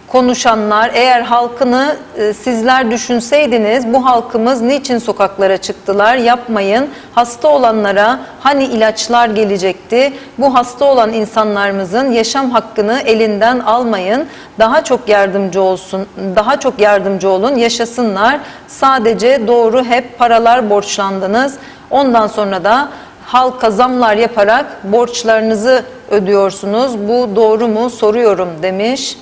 konuşanlar, eğer halkını sizler düşünseydiniz bu halkımız niçin sokaklara çıktılar, yapmayın. Hasta olanlara hani ilaçlar gelecekti, bu hasta olan insanlarımızın yaşam hakkını elinden almayın. Daha çok yardımcı olsun, daha çok yardımcı olun, yaşasınlar. Sadece doğru hep paralar borçlandınız. Ondan sonra da halka zamlar yaparak borçlarınızı ödüyorsunuz. Bu doğru mu soruyorum demiş.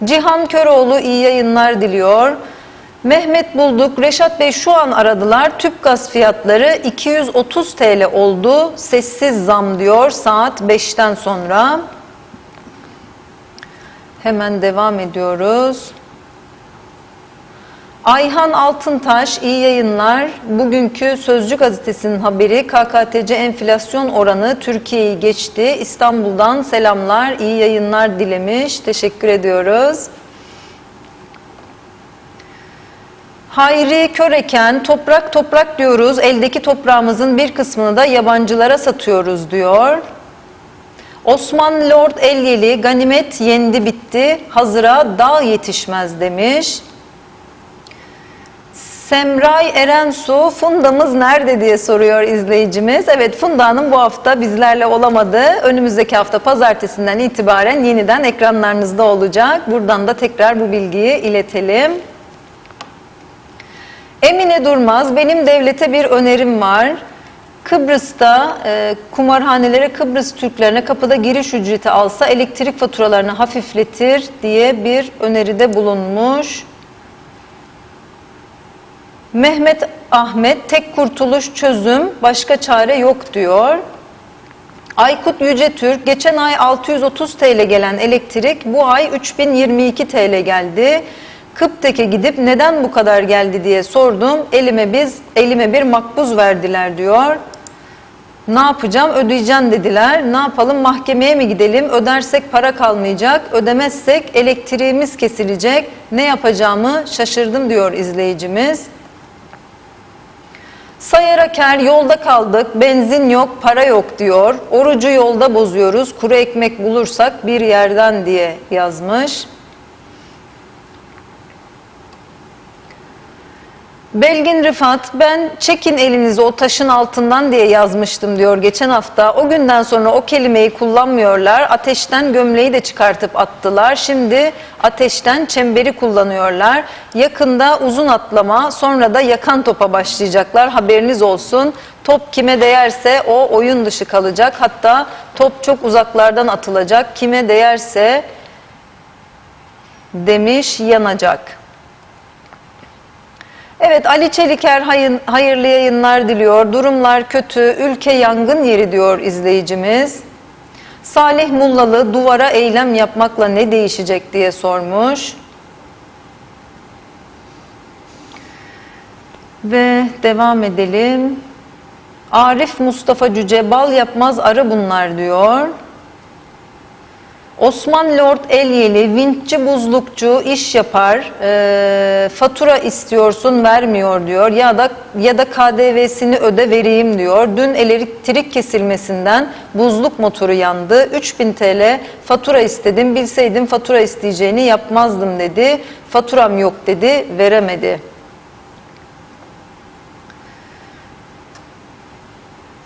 Cihan Köroğlu iyi yayınlar diliyor. Mehmet Bulduk, Reşat Bey şu an aradılar. Tüp gaz fiyatları 230 TL oldu. Sessiz zam diyor saat 5'ten sonra. Hemen devam ediyoruz. Ayhan Altıntaş, iyi yayınlar. Bugünkü Sözcü gazetesinin haberi, KKTC enflasyon oranı Türkiye'yi geçti. İstanbul'dan selamlar, iyi yayınlar dilemiş. Teşekkür ediyoruz. Hayri Köreken, toprak toprak diyoruz. Eldeki toprağımızın bir kısmını da yabancılara satıyoruz diyor. Osman Lord Elyeli, ganimet yendi bitti, hazıra dağ yetişmez demiş. Semray Erensu, Funda'mız nerede diye soruyor izleyicimiz. Evet, Funda Hanım bu hafta bizlerle olamadı. Önümüzdeki hafta pazartesinden itibaren yeniden ekranlarınızda olacak. Buradan da tekrar bu bilgiyi iletelim. Emine Durmaz, benim devlete bir önerim var. Kıbrıs'ta kumarhanelere Kıbrıs Türklerine kapıda giriş ücreti alsa elektrik faturalarını hafifletir diye bir öneride bulunmuş. Mehmet Ahmet, tek kurtuluş çözüm, başka çare yok diyor. Aykut Yücetürk, geçen ay 630 TL gelen elektrik bu ay 3022 TL geldi. Kıptek'e gidip neden bu kadar geldi diye sordum. Elime bir makbuz verdiler diyor. Ne yapacağım? Ödeyeceğim dediler. Ne yapalım? Mahkemeye mi gidelim? Ödersek para kalmayacak. Ödemezsek elektriğimiz kesilecek. Ne yapacağımı şaşırdım diyor izleyicimiz. Sayaraker, yolda kaldık, benzin yok, para yok diyor. Orucu yolda bozuyoruz, kuru ekmek bulursak bir yerden diye yazmış. Belgin Rıfat, ben çekin elinizi o taşın altından diye yazmıştım diyor geçen hafta. O günden sonra o kelimeyi kullanmıyorlar. Ateşten gömleği de çıkartıp attılar. Şimdi ateşten çemberi kullanıyorlar. Yakında uzun atlama, sonra da yakan topa başlayacaklar. Haberiniz olsun. Top kime değerse o oyun dışı kalacak. Hatta top çok uzaklardan atılacak. Kime değerse demiş, yanacak. Evet, Ali Çeliker hayırlı yayınlar diliyor. Durumlar kötü, ülke yangın yeri diyor izleyicimiz. Salih Mullalı, duvara eylem yapmakla ne değişecek diye sormuş. Ve devam edelim. Arif Mustafa Cüce, bal yapmaz arı bunlar diyor. Osman Lord Elyeli, vinççi buzlukçu iş yapar, fatura istiyorsun vermiyor diyor ya da KDV'sini öde vereyim diyor. Dün elektrik kesilmesinden buzluk motoru yandı, 3000 TL fatura istedim, bilseydim fatura isteyeceğini yapmazdım dedi, faturam yok dedi, veremedi.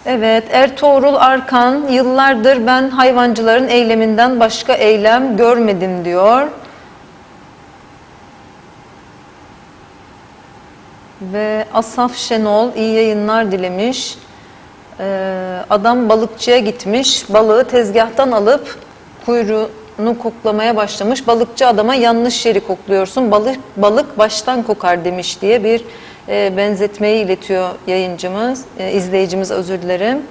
Evet, Ertuğrul Arkan, yıllardır ben hayvancıların eyleminden başka eylem görmedim diyor. Ve Asaf Şenol iyi yayınlar dilemiş. Adam balıkçıya gitmiş, balığı tezgahtan alıp kuyruğunu koklamaya başlamış. Balıkçı adama yanlış yeri kokluyorsun, balık baştan kokar demiş diye bir benzetmeyi iletiyor izleyicimiz özür dilerim.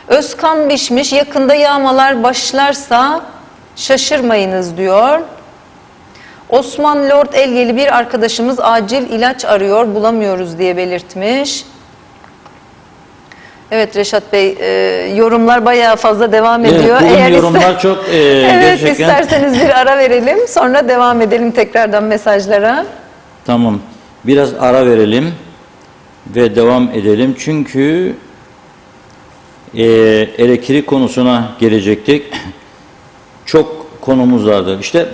Özkan Bişmiş, yakında yağmalar başlarsa şaşırmayınız diyor. Osman Lord Elyeli, bir arkadaşımız acil ilaç arıyor, bulamıyoruz diye belirtmiş. Evet Reşat Bey, yorumlar bayağı fazla devam ediyor. Evet, Eğer yorumlar çok evet, gerçekten... isterseniz bir ara verelim, sonra devam edelim tekrardan mesajlara. Tamam. Biraz ara verelim ve devam edelim. Çünkü elektrik konusuna gelecektik. Çok konumuz vardı. İşte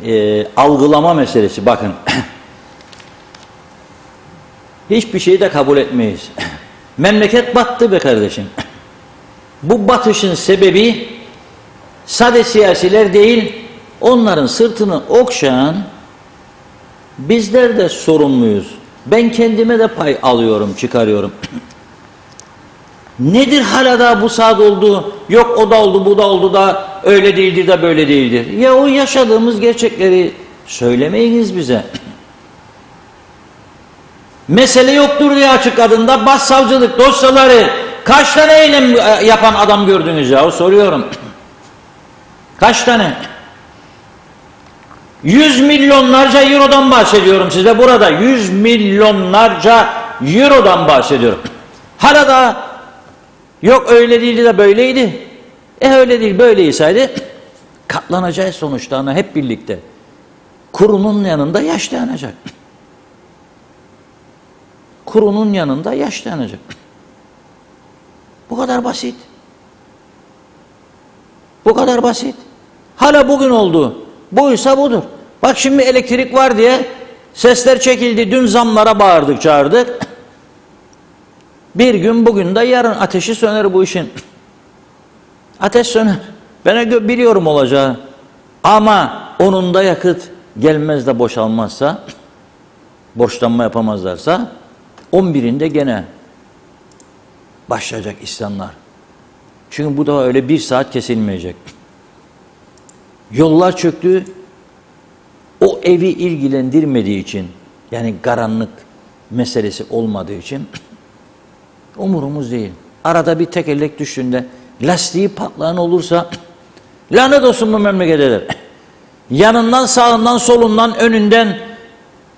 evet. Algılama meselesi. Bakın. Hiçbir şeyi de kabul etmeyiz. Memleket battı be kardeşim. Bu batışın sebebi sade siyasiler değil, onların sırtını okşayan bizler de sorumluyuz. Ben kendime de pay alıyorum, çıkarıyorum. Nedir hala da bu saat oldu, yok o da oldu, bu da oldu da öyle değildir de böyle değildir. Ya o yaşadığımız gerçekleri söylemeyiniz bize. Mesele yoktur diye açıkladığında başsavcılık dosyaları kaç tane eylem yapan adam gördünüz ya, soruyorum. Kaç tane? 100 milyonlarca eurodan bahsediyorum size burada. 100 milyonlarca eurodan bahsediyorum. Hala da yok öyle değildi de böyleydi. Öyle değil böyleyseydi katlanacağız sonuçlarına hep birlikte. Kurunun yanında yaşlanacak. Kurunun yanında yaşlanacak. Bu kadar basit. Bu kadar basit. Hala bugün oldu. Buysa budur. Bak şimdi elektrik var diye Sesler çekildi. Dün zamlara bağırdık, çağırdık. Bir gün bugün de yarın ateşi söner bu işin. Ateş söner. Ben biliyorum olacağı. Ama onun da yakıt gelmez de boşalmazsa, borçlanma yapamazlarsa 11'inde gene başlayacak isyanlar. Çünkü bu da öyle bir saat kesilmeyecek. Yollar çöktü. O evi ilgilendirmediği için, yani karanlık meselesi olmadığı için umurumuz değil. Arada bir tekerlek düştüğünde, lastiği patlayan olursa lanet olsun bu memlekededir. Yanından, sağından, solundan, önünden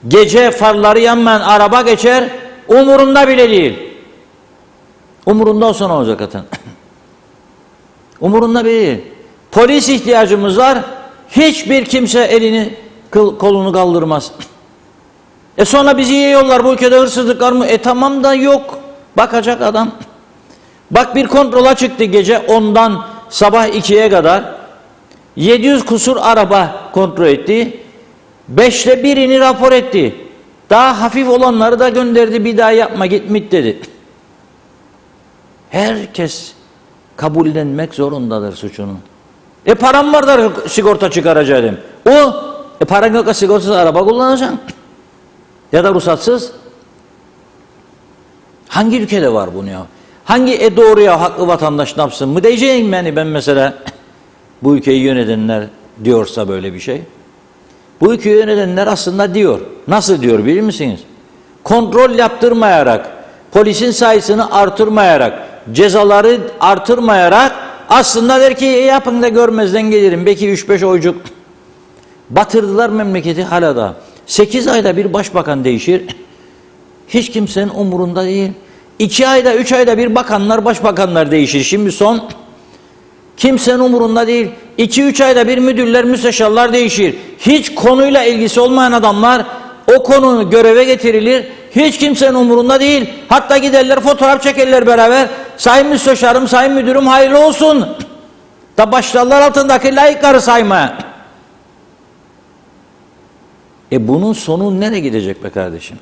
gece farları yanmayan araba geçer, umurunda bile değil. Umurunda olsa ne olacak zaten? Umurunda bile değil. Polis ihtiyacımız var. Hiçbir kimse elini, kolunu kaldırmaz. Sonra bizi yiyorlar, bu ülkede hırsızlık var mı? Tamam da yok. Bakacak adam. Bak bir kontrola çıktı gece 10'dan sabah 2'ye kadar. 700 kusur araba kontrol etti. 5'te birini rapor etti. Daha hafif olanları da gönderdi, bir daha yapma gitmit dedi. Herkes kabullenmek zorundadır suçunu. Param var da sigorta çıkaracağım. Paran yoksa sigortasız araba kullanacaksın. Ya da ruhsatsız. Hangi ülkede var bunu ya? Hangi doğru ya, haklı vatandaş ne yapsın mı diyeceğim yani ben mesela bu ülkeyi yönetenler diyorsa böyle bir şey. Bu ülkeyi yönetenler aslında diyor. Nasıl diyor bilir misiniz? Kontrol yaptırmayarak, polisin sayısını artırmayarak, cezaları artırmayarak aslında der ki yapın da görmezden gelirim. Belki 3-5 oycuk. Batırdılar memleketi hala da. 8 ayda bir başbakan değişir. Hiç kimsenin umurunda değil. 2 ayda 3 ayda bir bakanlar, başbakanlar değişir. Şimdi son kimsenin umurunda değil. 2-3 ayda bir müdürler, müsteşarlar değişir. Hiç konuyla ilgisi olmayan adamlar o konu göreve getirilir. Hiç kimsenin umurunda değil. Hatta giderler fotoğraf çekerler beraber. Sayın müsteşarım, sayın müdürüm hayırlı olsun. Da başlarlar altındaki layıkları saymaya. Bunun sonu nereye gidecek be kardeşim?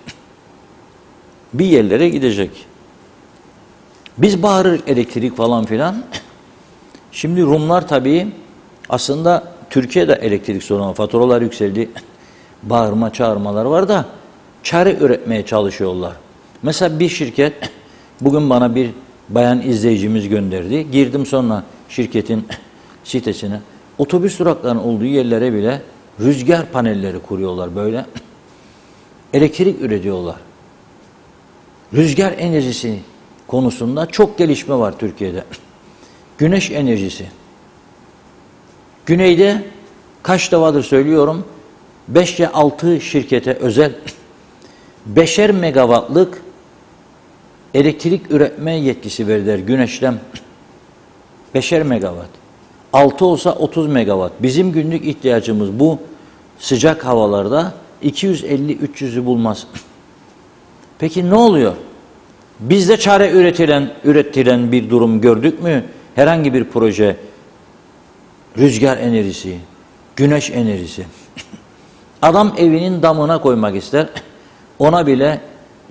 Bir yerlere gidecek. Biz bağırır elektrik falan filan. Şimdi Rumlar tabii aslında Türkiye'de elektrik sorunu, faturalar yükseldi. Bağırma çağırmalar var da çare üretmeye çalışıyorlar. Mesela bir şirket bugün bana bir bayan izleyicimiz gönderdi. Girdim sonra şirketin sitesine. Otobüs duraklarının olduğu yerlere bile rüzgar panelleri kuruyorlar böyle. Elektrik üretiyorlar. Rüzgar enerjisi konusunda çok gelişme var Türkiye'de. Güneş enerjisi. Güneyde kaç defadır söylüyorum, 5-6 şirkete özel 5'er megawattlık elektrik üretme yetkisi verdiler güneşten. 5'er megawatt. 6 olsa 30 megawatt. Bizim günlük ihtiyacımız bu sıcak havalarda 250-300'ü bulmaz. Peki ne oluyor? Bizde çare üretilen bir durum gördük mü? Herhangi bir proje, rüzgar enerjisi, güneş enerjisi. Adam evinin damına koymak ister. Ona bile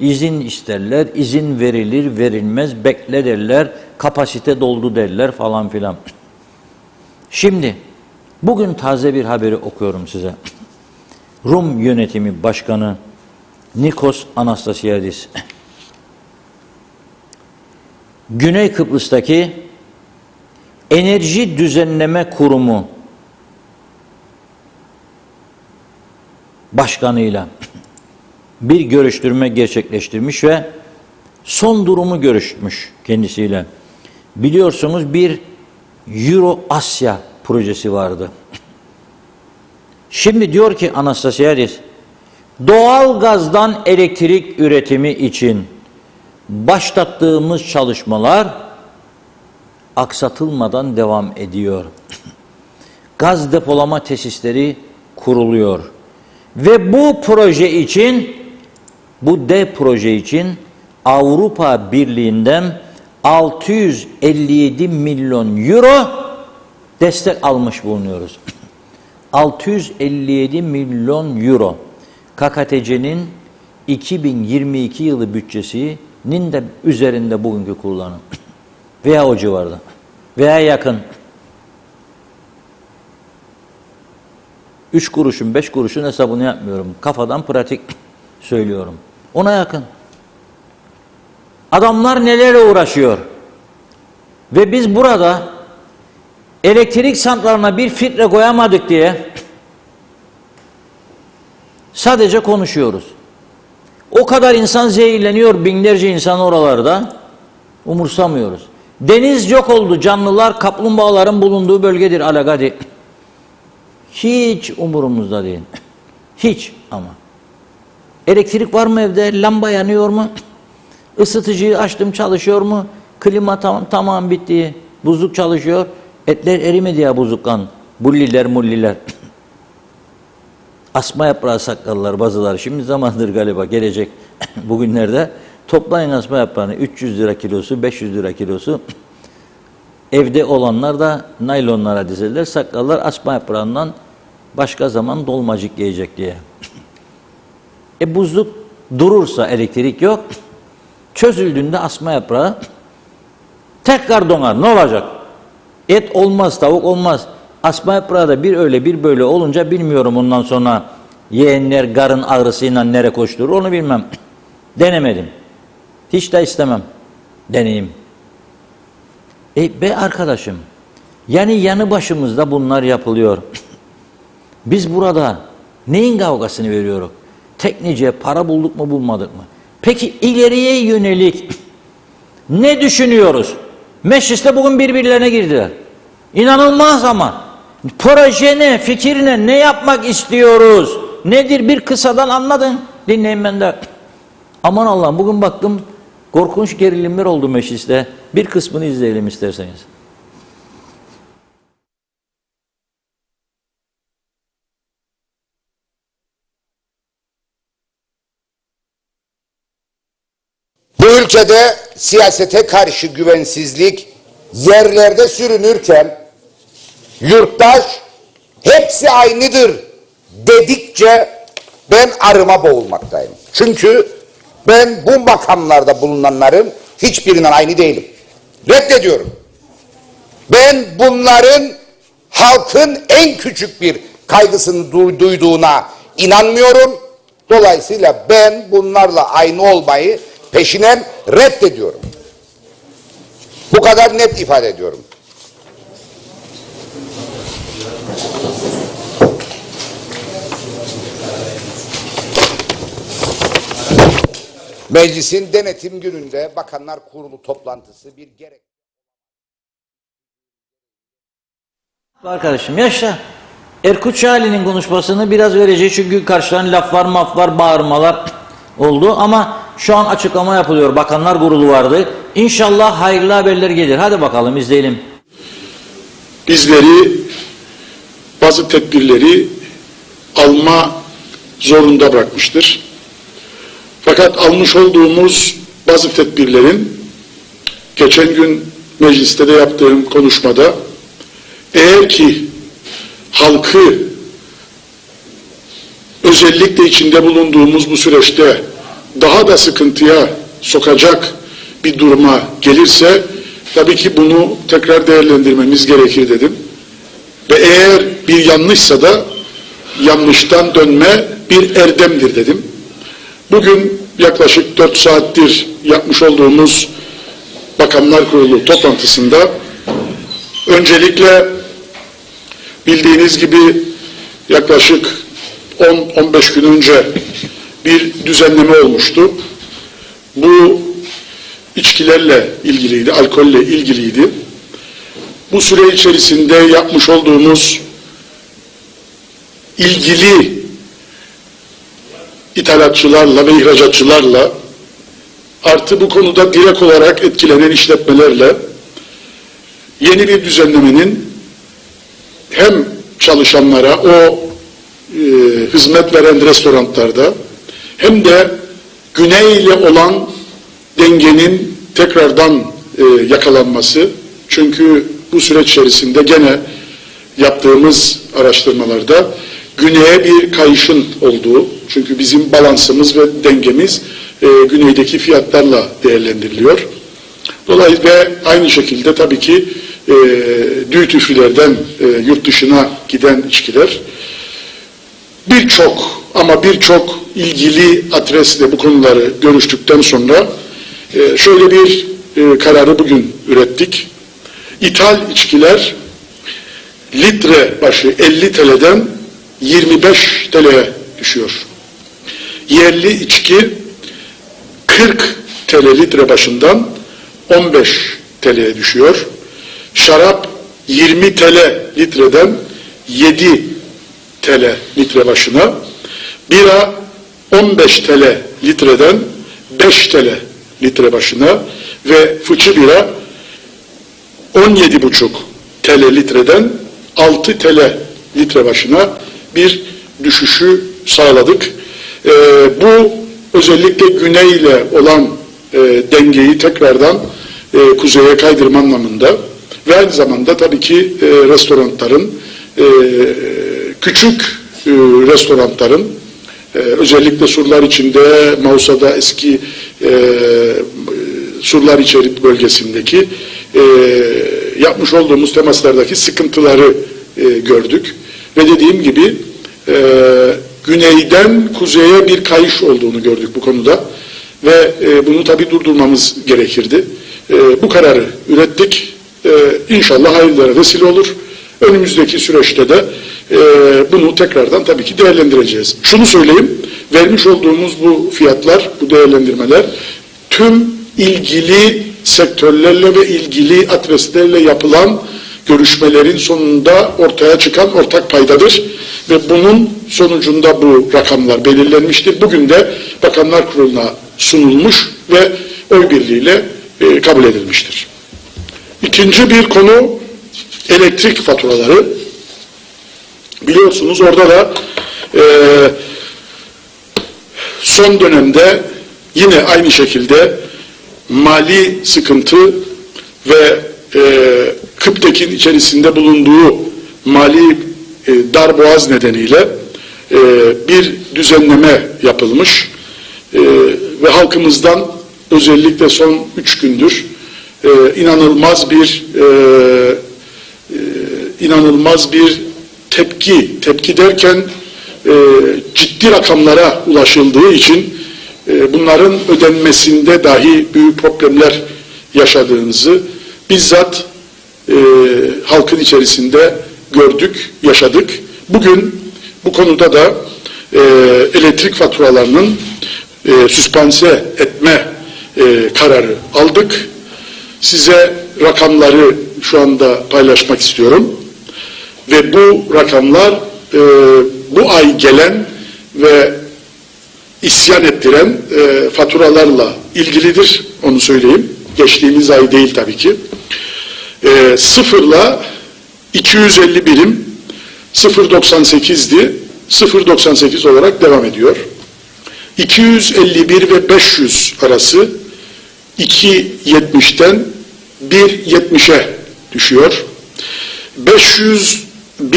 izin isterler. İzin verilir, verilmez, bekle derler. Kapasite doldu derler falan filan. Şimdi bugün taze bir haberi okuyorum size. Rum yönetimi başkanı Nikos Anastasiadis Güney Kıbrıs'taki Enerji Düzenleme Kurumu başkanıyla bir görüştürme gerçekleştirmiş ve son durumu görüşmüş kendisiyle. Biliyorsunuz bir Euro Asya projesi vardı. Şimdi diyor ki Anastasiadis, doğal gazdan elektrik üretimi için başlattığımız çalışmalar aksatılmadan devam ediyor. Gaz depolama tesisleri kuruluyor. Ve bu proje için, bu dev proje için Avrupa Birliği'nden 657 milyon euro destek almış bulunuyoruz. 657 milyon euro. KKTC'nin 2022 yılı bütçesinin de üzerinde bugünkü kullanım. Veya o civarda. Veya yakın. 3 kuruşun, 5 kuruşun hesabını yapmıyorum. Kafadan pratik söylüyorum. Ona yakın. Adamlar nelerle uğraşıyor? Ve biz burada elektrik santralına bir filtre koyamadık diye sadece konuşuyoruz. O kadar insan zehirleniyor, binlerce insan oralarda, umursamıyoruz. Deniz yok oldu, canlılar, kaplumbağaların bulunduğu bölgedir Alagadi. Hiç umurumuzda değil. Hiç ama. Elektrik var mı evde? Lamba yanıyor mu? Isıtıcıyı açtım, çalışıyor mu? Klima tamam bitti. Buzluk çalışıyor. Etler erimedi ya buzluktan. Bulliler mulliler. Asma yaprağı sakallar bazıları. Şimdi zamandır galiba gelecek bugünlerde. Toplayın asma yaprağını. 300 lira kilosu, 500 lira kilosu. Evde olanlar da naylonlara dizerler. Sakallar asma yaprağından başka zaman dolmacık yiyecek diye. Buzluk durursa elektrik yok. Çözüldüğünde asma yaprağı tekrar donar. Ne olacak? Et olmaz, tavuk olmaz. Asma yaprağı da bir öyle bir böyle olunca bilmiyorum ondan sonra yeğenler karın ağrısıyla nereye koşturur onu bilmem. Denemedim. Hiç de istemem. Deneyim. Be arkadaşım, yani yanı başımızda bunlar yapılıyor. Biz burada neyin kavgasını veriyoruz? Teknece para bulduk mu bulmadık mı? Peki ileriye yönelik ne düşünüyoruz? Mecliste bugün birbirlerine girdiler. İnanılmaz ama. Proje ne, fikir ne, ne yapmak istiyoruz? Nedir bir kısadan anladın? Dinleyin ben de. Aman Allah'ım bugün baktım korkunç gerilimler oldu mecliste. Bir kısmını izleyelim isterseniz. Bu ülkede siyasete karşı güvensizlik yerlerde sürünürken yurttaş hepsi aynıdır dedikçe ben arıma boğulmaktayım. Çünkü ben bu makamlarda bulunanların hiçbirinden aynı değilim. Reddediyorum. Ben bunların halkın en küçük bir kaygısını duyduğuna inanmıyorum. Dolayısıyla ben bunlarla aynı olmayı peşinen reddediyorum. Bu kadar net ifade ediyorum. Meclisin denetim gününde Bakanlar Kurulu toplantısı bir gerek. Arkadaşım yaşa. Erkut Şahin'in konuşmasını biraz vereceğiz çünkü karşıdan laflar maflar bağırmalar oldu ama şu an açıklama yapılıyor. Bakanlar Kurulu vardı. İnşallah hayırlı haberler gelir. Hadi bakalım izleyelim. Bizleri bazı tedbirleri alma zorunda bırakmıştır. Fakat almış olduğumuz bazı tedbirlerin geçen gün mecliste de yaptığım konuşmada eğer ki halkı özellikle içinde bulunduğumuz bu süreçte daha da sıkıntıya sokacak bir duruma gelirse tabii ki bunu tekrar değerlendirmemiz gerekir dedim. Ve eğer bir yanlışsa da yanlıştan dönme bir erdemdir dedim. Bugün yaklaşık 4 saattir yapmış olduğumuz Bakanlar Kurulu toplantısında öncelikle bildiğiniz gibi yaklaşık 10-15 gün önce bir düzenleme olmuştu. Bu içkilerle ilgiliydi, alkolle ilgiliydi. Bu süre içerisinde yapmış olduğumuz ilgili ithalatçılarla ve ihracatçılarla artı bu konuda direkt olarak etkilenen işletmelerle yeni bir düzenlemenin hem çalışanlara o hizmet veren restoranlarda hem de güneyle olan dengenin tekrardan yakalanması. Çünkü bu süreç içerisinde gene yaptığımız araştırmalarda güneye bir kayışın olduğu, çünkü bizim balansımız ve dengemiz güneydeki fiyatlarla değerlendiriliyor. Dolayısıyla ve aynı şekilde tabii ki duty free'lerden yurt dışına giden içkiler birçok ilgili adresle bu konuları görüştükten sonra şöyle bir kararı bugün ürettik. İthal içkiler litre başı 50 TL'den 25 TL'ye düşüyor. Yerli içki 40 TL litre başından 15 TL'ye düşüyor. Şarap 20 TL litreden 7 TL litre başına. Bira 15 TL litreden 5 TL litre başına ve fıçı bira 17,5 TL litreden 6 TL litre başına bir düşüşü sağladık. Bu özellikle güneyle olan dengeyi tekrardan kuzeye kaydırma anlamında ve aynı zamanda tabii ki restoranların, küçük restoranların özellikle surlar içinde, Mausa'da eski surlar içeri bölgesindeki yapmış olduğumuz temaslardaki sıkıntıları gördük. Ve dediğim gibi güneyden kuzeye bir kayış olduğunu gördük bu konuda. Ve bunu tabii durdurmamız gerekirdi. Bu kararı ürettik. İnşallah hayırlara vesile olur. Önümüzdeki süreçte de bunu tekrardan tabii ki değerlendireceğiz. Şunu söyleyeyim, vermiş olduğumuz bu fiyatlar, bu değerlendirmeler tüm ilgili sektörlerle ve ilgili adreslerle yapılan görüşmelerin sonunda ortaya çıkan ortak paydadır. Ve bunun sonucunda bu rakamlar belirlenmiştir. Bugün de Bakanlar Kurulu'na sunulmuş ve oy birliğiyle kabul edilmiştir. İkinci bir konu elektrik faturaları. Biliyorsunuz orada da son dönemde yine aynı şekilde mali sıkıntı ve KıPTEK'in içerisinde bulunduğu mali darboğaz nedeniyle bir düzenleme yapılmış ve halkımızdan özellikle son 3 gündür inanılmaz bir tepki derken ciddi rakamlara ulaşıldığı için bunların ödenmesinde dahi büyük problemler yaşadığınızı bizzat halkın içerisinde gördük, yaşadık. Bugün bu konuda da elektrik faturalarının süspanse etme kararı aldık. Size rakamları şu anda paylaşmak istiyorum. Ve bu rakamlar bu ay gelen ve isyan ettiren faturalarla ilgilidir. Onu söyleyeyim. Geçtiğimiz ay değil tabii ki. Sıfırla 250 birim 0.98'di. 0.98 olarak devam ediyor. 251 ve 500 arası 2.70'ten 1.70'e düşüyor. 501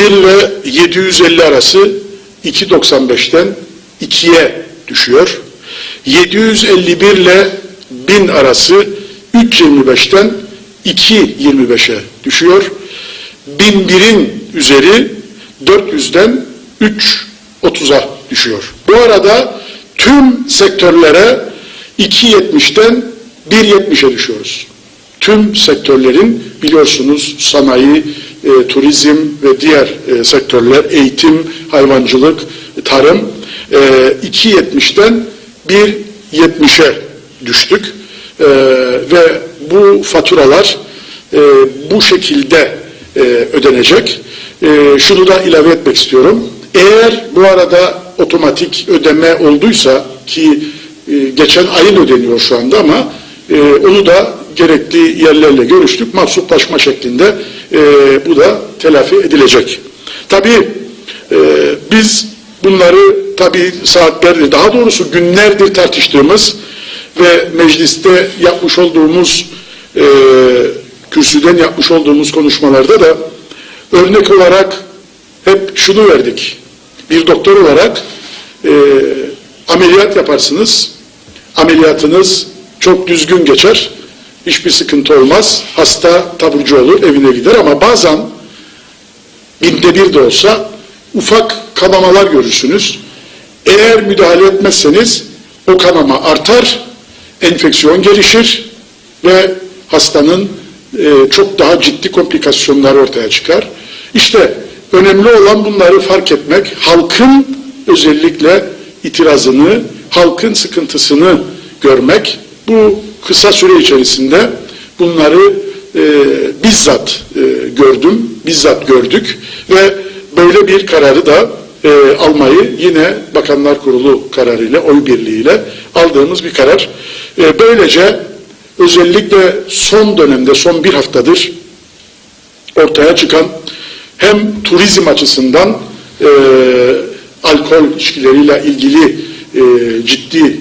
ile 750 arası 2.95'ten 2'ye düşüyor. 751 ile 1000 arası 3.25'ten 2.25'e düşüyor. 1001'in üzeri 400'den 3.30'a düşüyor. Bu arada tüm sektörlere 2.70'ten 1.70'e düşüyoruz. Tüm sektörlerin biliyorsunuz sanayi, turizm ve diğer sektörler, eğitim, hayvancılık, tarım 2.70'ten 1.70'e düştük. Ve bu faturalar bu şekilde ödenecek. Şunu da ilave etmek istiyorum. Eğer bu arada otomatik ödeme olduysa ki geçen ayın ödeniyor şu anda ama onu da gerekli yerlerle görüştük. Mahsuplaşma şeklinde bu da telafi edilecek. Tabii biz bunları tabii saatlerdir, daha doğrusu günlerdir tartıştığımız ve mecliste yapmış olduğumuz kürsüden yapmış olduğumuz konuşmalarda da örnek olarak hep şunu verdik. Bir doktor olarak ameliyat yaparsınız. Ameliyatınız çok düzgün geçer. Hiçbir sıkıntı olmaz. Hasta taburcu olur, evine gider ama bazen binde bir de olsa ufak kanamalar görürsünüz. Eğer müdahale etmezseniz o kanama artar, enfeksiyon gelişir ve hastanın çok daha ciddi komplikasyonlar ortaya çıkar. İşte önemli olan bunları fark etmek, halkın özellikle itirazını, halkın sıkıntısını görmek. Bu kısa süre içerisinde bunları bizzat gördüm, bizzat gördük ve böyle bir kararı da almayı yine Bakanlar Kurulu kararıyla, oy birliğiyle aldığımız bir karar. Böylece özellikle son dönemde, son bir haftadır ortaya çıkan hem turizm açısından alkol içkileriyle ilgili ciddi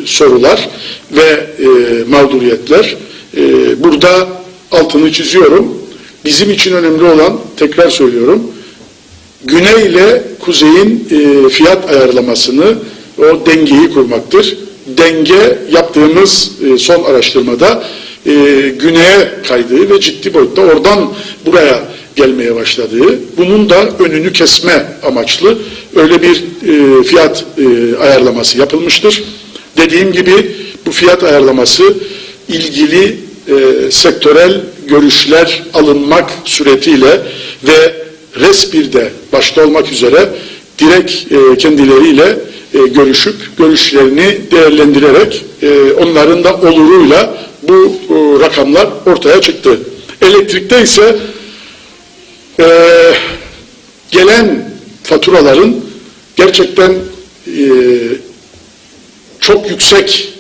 sorular ve mağduriyetler. Burada altını çiziyorum. Bizim için önemli olan, tekrar söylüyorum, güney ile kuzeyin fiyat ayarlamasını, o dengeyi kurmaktır. Denge yaptığımız son araştırmada güneye kaydığı ve ciddi boyutta oradan buraya gelmeye başladığı, bunun da önünü kesme amaçlı öyle bir fiyat ayarlaması yapılmıştır. Dediğim gibi bu fiyat ayarlaması ilgili sektörel görüşler alınmak suretiyle ve RES1'de başta olmak üzere direkt kendileriyle görüşüp görüşlerini değerlendirerek onların da oluruyla bu rakamlar ortaya çıktı. Elektrikte ise gelen faturaların gerçekten çok yüksek,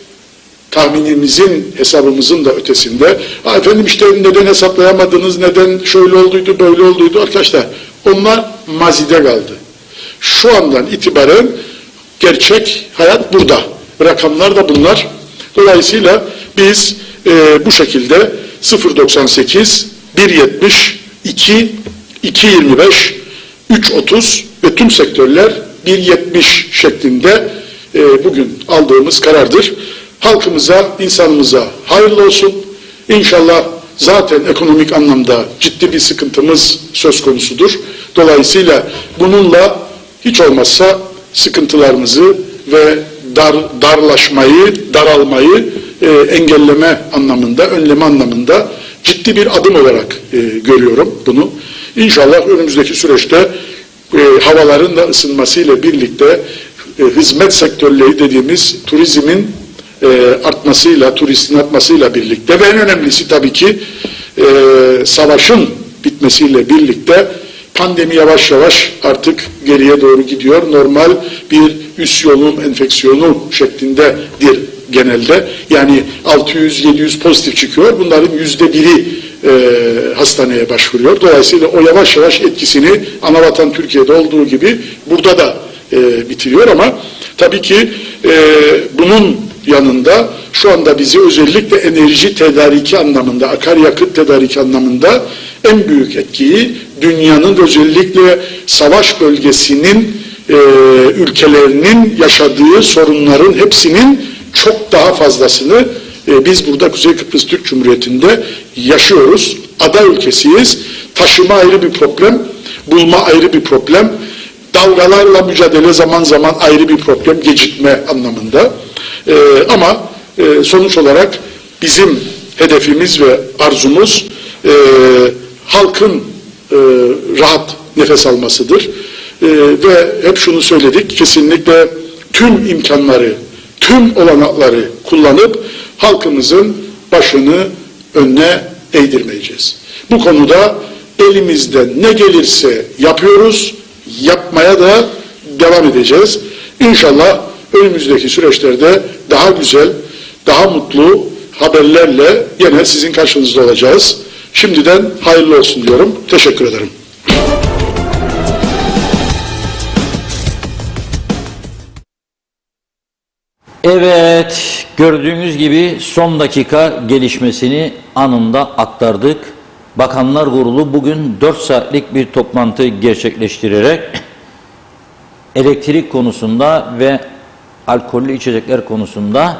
tahminimizin, hesabımızın da ötesinde. Efendim işte neden hesaplayamadınız, neden şöyle olduydu, böyle olduydu. Arkadaşlar onlar mazide kaldı. Şu andan itibaren gerçek hayat burada. Rakamlar da bunlar. Dolayısıyla biz bu şekilde 0.98, 1.70, 2, 2.25, 3.30 ve tüm sektörler 1.70 şeklinde bugün aldığımız karardır. Halkımıza, insanımıza hayırlı olsun. İnşallah zaten ekonomik anlamda ciddi bir sıkıntımız söz konusudur. Dolayısıyla bununla hiç olmazsa sıkıntılarımızı ve daralmayı engelleme anlamında, önleme anlamında ciddi bir adım olarak görüyorum bunu. İnşallah önümüzdeki süreçte havaların da ısınmasıyla birlikte hizmet sektörleri dediğimiz turizmin artmasıyla, turistin artmasıyla birlikte ve en önemlisi tabii ki savaşın bitmesiyle birlikte pandemi yavaş yavaş artık geriye doğru gidiyor. Normal bir üst solunum enfeksiyonu şeklindedir genelde. Yani 600-700 pozitif çıkıyor. Bunların %1'i hastaneye başvuruyor. Dolayısıyla o yavaş yavaş etkisini anavatan Türkiye'de olduğu gibi burada da bitiriyor ama tabii ki bunun yanında şu anda bizi özellikle enerji tedariki anlamında, akaryakıt tedariki anlamında en büyük etkiyi dünyanın özellikle savaş bölgesinin ülkelerinin yaşadığı sorunların hepsinin çok daha fazlasını biz burada Kuzey Kıbrıs Türk Cumhuriyeti'nde yaşıyoruz. Ada ülkesiyiz. Taşıma ayrı bir problem, bulma ayrı bir problem, dalgalarla mücadele zaman zaman ayrı bir problem, gecikme anlamında. Ama sonuç olarak bizim hedefimiz ve arzumuz halkın rahat nefes almasıdır. Ve hep şunu söyledik, kesinlikle tüm imkanları, tüm olanakları kullanıp halkımızın başını önüne eğdirmeyeceğiz. Bu konuda elimizden ne gelirse yapıyoruz, yapmaya da devam edeceğiz. İnşallah önümüzdeki süreçlerde daha güzel, daha mutlu haberlerle yine sizin karşınızda olacağız. Şimdiden hayırlı olsun diyorum. Teşekkür ederim. Evet, gördüğünüz gibi son dakika gelişmesini anında aktardık. Bakanlar Kurulu bugün 4 saatlik bir toplantı gerçekleştirerek elektrik konusunda ve alkollü içecekler konusunda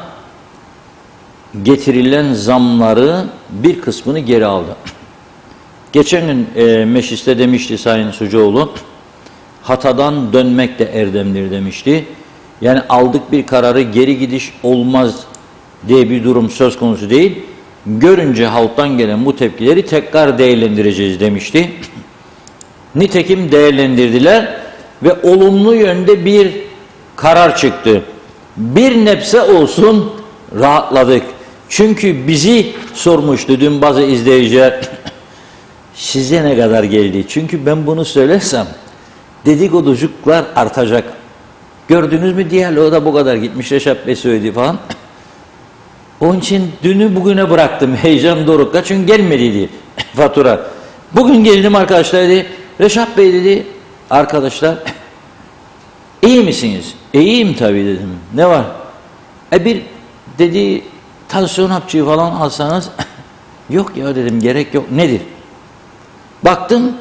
getirilen zamları bir kısmını geri aldı. Geçen gün mecliste demişti Sayın Sucuoğlu, hatadan dönmek de erdemdir demişti. Yani aldık bir kararı geri gidiş olmaz diye bir durum söz konusu değil. Görünce halktan gelen bu tepkileri tekrar değerlendireceğiz demişti. Nitekim değerlendirdiler ve olumlu yönde bir karar çıktı. Bir nebze olsun rahatladık. Çünkü bizi sormuştu dün bazı izleyiciler, size ne kadar geldi? Çünkü ben bunu söylersem dedikoducuklar artacak. Gördünüz mü diyaloğa da bu kadar gitmiş, Reşat Bey söyledi falan. Onun için dünü bugüne bıraktım heyecan dorukta, çünkü gelmediydi fatura. Bugün geldim arkadaşlar, dedi Reşat Bey, dedi arkadaşlar iyi misiniz? İyiyim tabii dedim. Ne var? Bir dedi tansiyon hapçığı falan alsanız. Yok ya dedim, gerek yok. Nedir? Baktım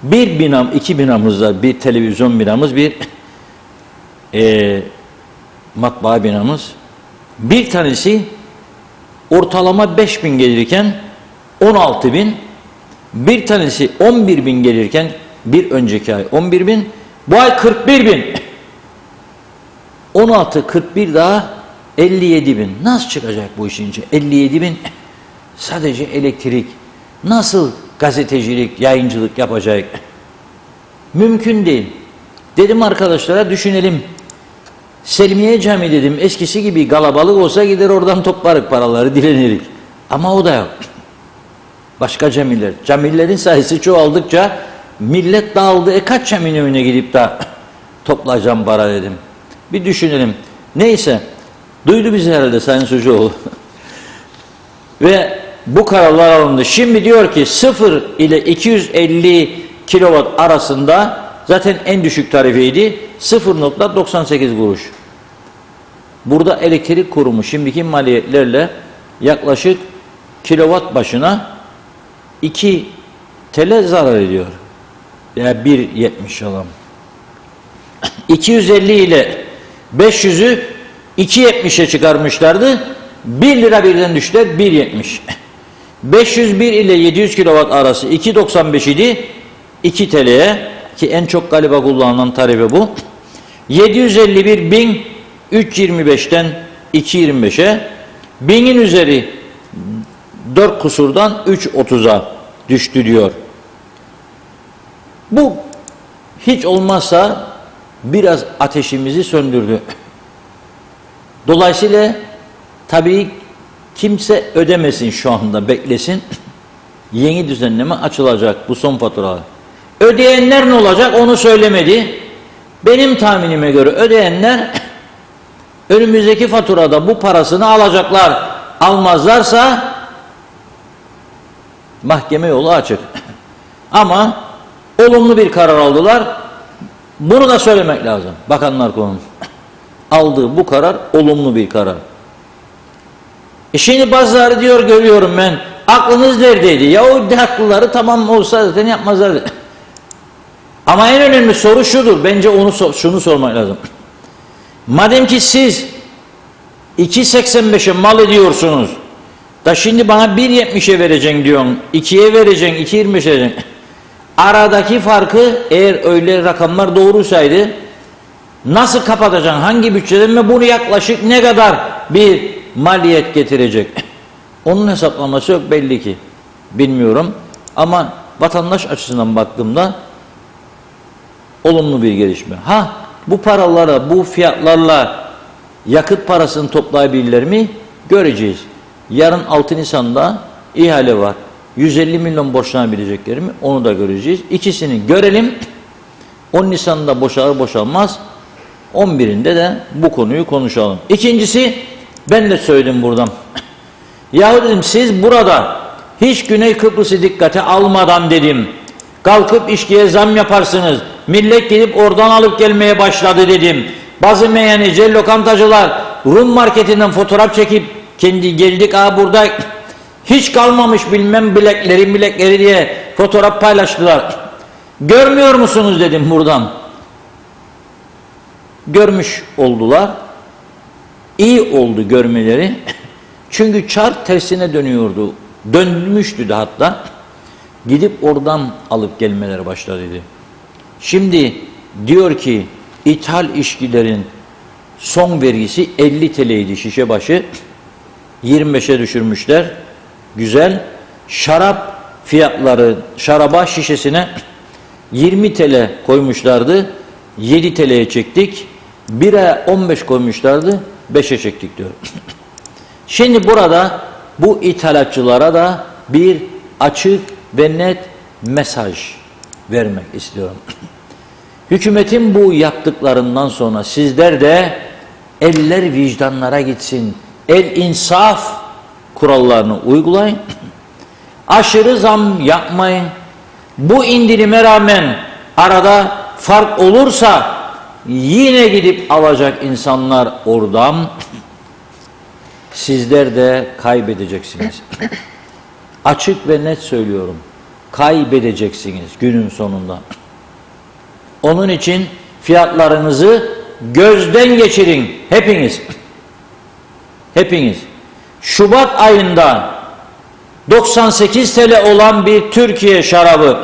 bir binam, iki binamız var. Bir televizyon binamız, bir matbaa binamız. Bir tanesi ortalama 5.000 gelirken 16.000, bir tanesi 11.000 gelirken bir önceki ay 11.000, bu ay 41.000. 16, 41 daha 57.000. Nasıl çıkacak bu işin içi? 57.000 sadece elektrik. Nasıl gazetecilik, yayıncılık yapacak? Mümkün değil. Dedim arkadaşlara, düşünelim. Selmiye Camii dedim, eskisi gibi kalabalık olsa gider oradan toplarık paraları, dilenirik. Ama o da yok. Başka camiler. Camilerin sayısı çoğaldıkça millet dağıldı. Kaç caminin önüne gidip de toplayacağım para dedim. Bir düşünelim. Neyse. Duydu bizi herhalde Sayın Sucuoğlu. Ve bu kararlar alındı. Şimdi diyor ki 0 ile 250 kilowatt arasında, zaten en düşük tarifeydi 0.98 kuruş. Burada elektrik kurumu şimdiki maliyetlerle yaklaşık kilowatt başına 2 TL zarar ediyor. Yani 1.70 alalım. 250 ile 500'ü 2.70'e çıkarmışlardı. 1 lira birden düştüler, 1.70. 501 ile 700 kilowatt arası 2.95 idi. 2 TL'ye, ki en çok galiba kullanılan tarife bu. 751 bin 3.25'ten 2.25'e, 1000'in üzeri 4 kusurdan 3.30'a düştü diyor. Bu hiç olmazsa biraz ateşimizi söndürdü. Dolayısıyla tabii kimse ödemesin, şu anda beklesin. Yeni düzenleme açılacak bu son faturalar. Ödeyenler ne olacak onu söylemedi. Benim tahminime göre ödeyenler önümüzdeki faturada bu parasını alacaklar. Almazlarsa mahkeme yolu açık. Ama olumlu bir karar aldılar. Bunu da söylemek lazım. Bakanlar Kurulu aldığı bu karar olumlu bir karar. Şimdi bazıları diyor, görüyorum ben, aklınız neredeydi? Ya o haklıları tamam olsa zaten yapmazlardı. Ama en önemli soru şudur. Bence şunu sormak lazım. Madem ki siz 2.85'e mal ediyorsunuz da şimdi bana 1.70'e vereceksin diyorsun, 2'ye vereceksin, 2.25'e vereceksin. Aradaki farkı, eğer öyle rakamlar doğrusaydı, nasıl kapatacaksın? Hangi bütçeden ve bunu yaklaşık ne kadar bir maliyet getirecek? Onun hesaplaması yok belli ki. Bilmiyorum. Ama vatandaş açısından baktığımda olumlu bir gelişme. Bu paralara, bu fiyatlarla yakıt parasını toplayabilirler mi? Göreceğiz. Yarın 6 Nisan'da ihale var. 150 milyon borçlanabilecekleri mi? Onu da göreceğiz. İkisini görelim. 10 Nisan'da boşalır boşalmaz. 11'inde de bu konuyu konuşalım. İkincisi, ben de söyledim buradan. Yahu dedim, siz burada hiç Güney Kıbrıs'ı dikkate almadan dedim, kalkıp içkiye zam yaparsınız. Millet gidip oradan alıp gelmeye başladı dedim. Bazı meyhaneci, lokantacılar Rum marketinden fotoğraf çekip kendi geldik burada hiç kalmamış bilmem bilekleri diye fotoğraf paylaştılar. Görmüyor musunuz dedim buradan. görmüş oldular. İyi oldu görmeleri. Çünkü çark tersine dönüyordu. Dönmüştü de hatta. Gidip oradan alıp gelmeleri başladıydı. Şimdi diyor ki ithal içkilerin son vergisi 50 TL'ydi şişe başı. 25'e düşürmüşler. Güzel. Şarap fiyatları, şaraba şişesine 20 TL koymuşlardı. 7 TL'ye çektik. Bira 15 koymuşlardı. 5'e çektik diyor. Şimdi burada bu ithalatçılara da bir açık ve net mesaj vermek istiyorum. Hükümetin bu yaptıklarından sonra sizler de eller vicdanlara gitsin. El insaf kurallarını uygulayın. Aşırı zam yapmayın. Bu indirime rağmen arada fark olursa yine gidip alacak insanlar oradan. Sizler de kaybedeceksiniz. Açık ve net söylüyorum. Kaybedeceksiniz günün sonunda. Onun için fiyatlarınızı gözden geçirin hepiniz. Hepiniz. Şubat ayında 98 TL olan bir Türkiye şarabı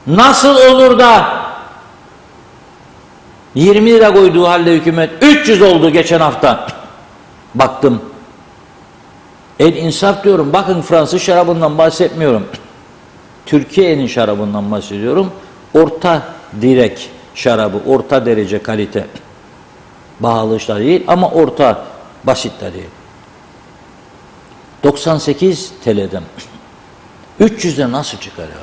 nasıl olur da 20 lira koyduğu halde hükümet 300 oldu geçen hafta. Baktım. El insaf diyorum. Bakın Fransız şarabından bahsetmiyorum. Türkiye'nin şarabından bahsediyorum. Orta direk şarabı, orta derece kalite. Pahalı da değil ama orta, basit de değil. 98 TL'den 300'e nasıl çıkarıyor?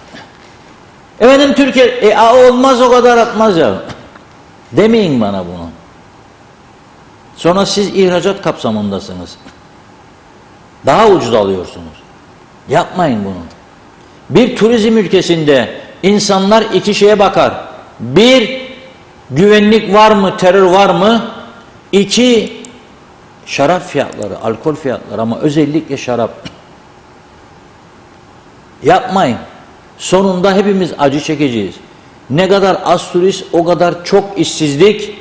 Efendim Türkiye olmaz o kadar atmaz ya. Demeyin bana bunu. Sonra siz ihracat kapsamındasınız. Daha ucuz alıyorsunuz. Yapmayın bunu. Bir turizm ülkesinde insanlar iki şeye bakar. Bir, güvenlik var mı, terör var mı? İki, şarap fiyatları, alkol fiyatları ama özellikle şarap. Yapmayın. Sonunda hepimiz acı çekeceğiz. Ne kadar az turist, o kadar çok işsizlik,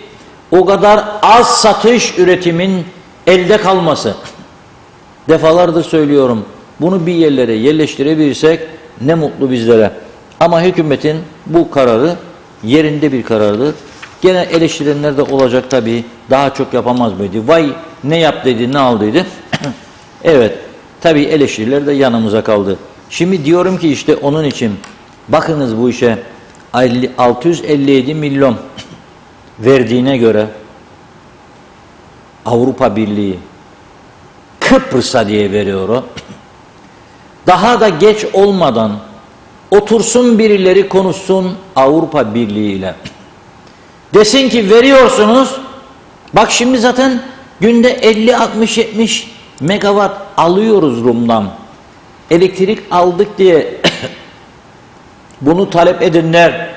o kadar az satış, üretimin elde kalması. Defalardır söylüyorum. Bunu bir yerlere yerleştirebilirsek ne mutlu bizlere. Ama hükümetin bu kararı yerinde bir karardır. Gene eleştirenler de olacak tabii. Daha çok yapamaz mıydı? Vay ne yap dedi, ne al dedi. Evet. Tabii eleştiriler de yanımıza kaldı. Şimdi diyorum ki işte onun için bakınız bu işe 657 milyon verdiğine göre Avrupa Birliği Kıbrıs'a diye veriyor o. Daha da geç olmadan otursun birileri konuşsun Avrupa Birliği ile. Desin ki veriyorsunuz. Bak şimdi zaten günde 50, 60, 70 megawatt alıyoruz Rum'dan. Elektrik aldık diye bunu talep edenler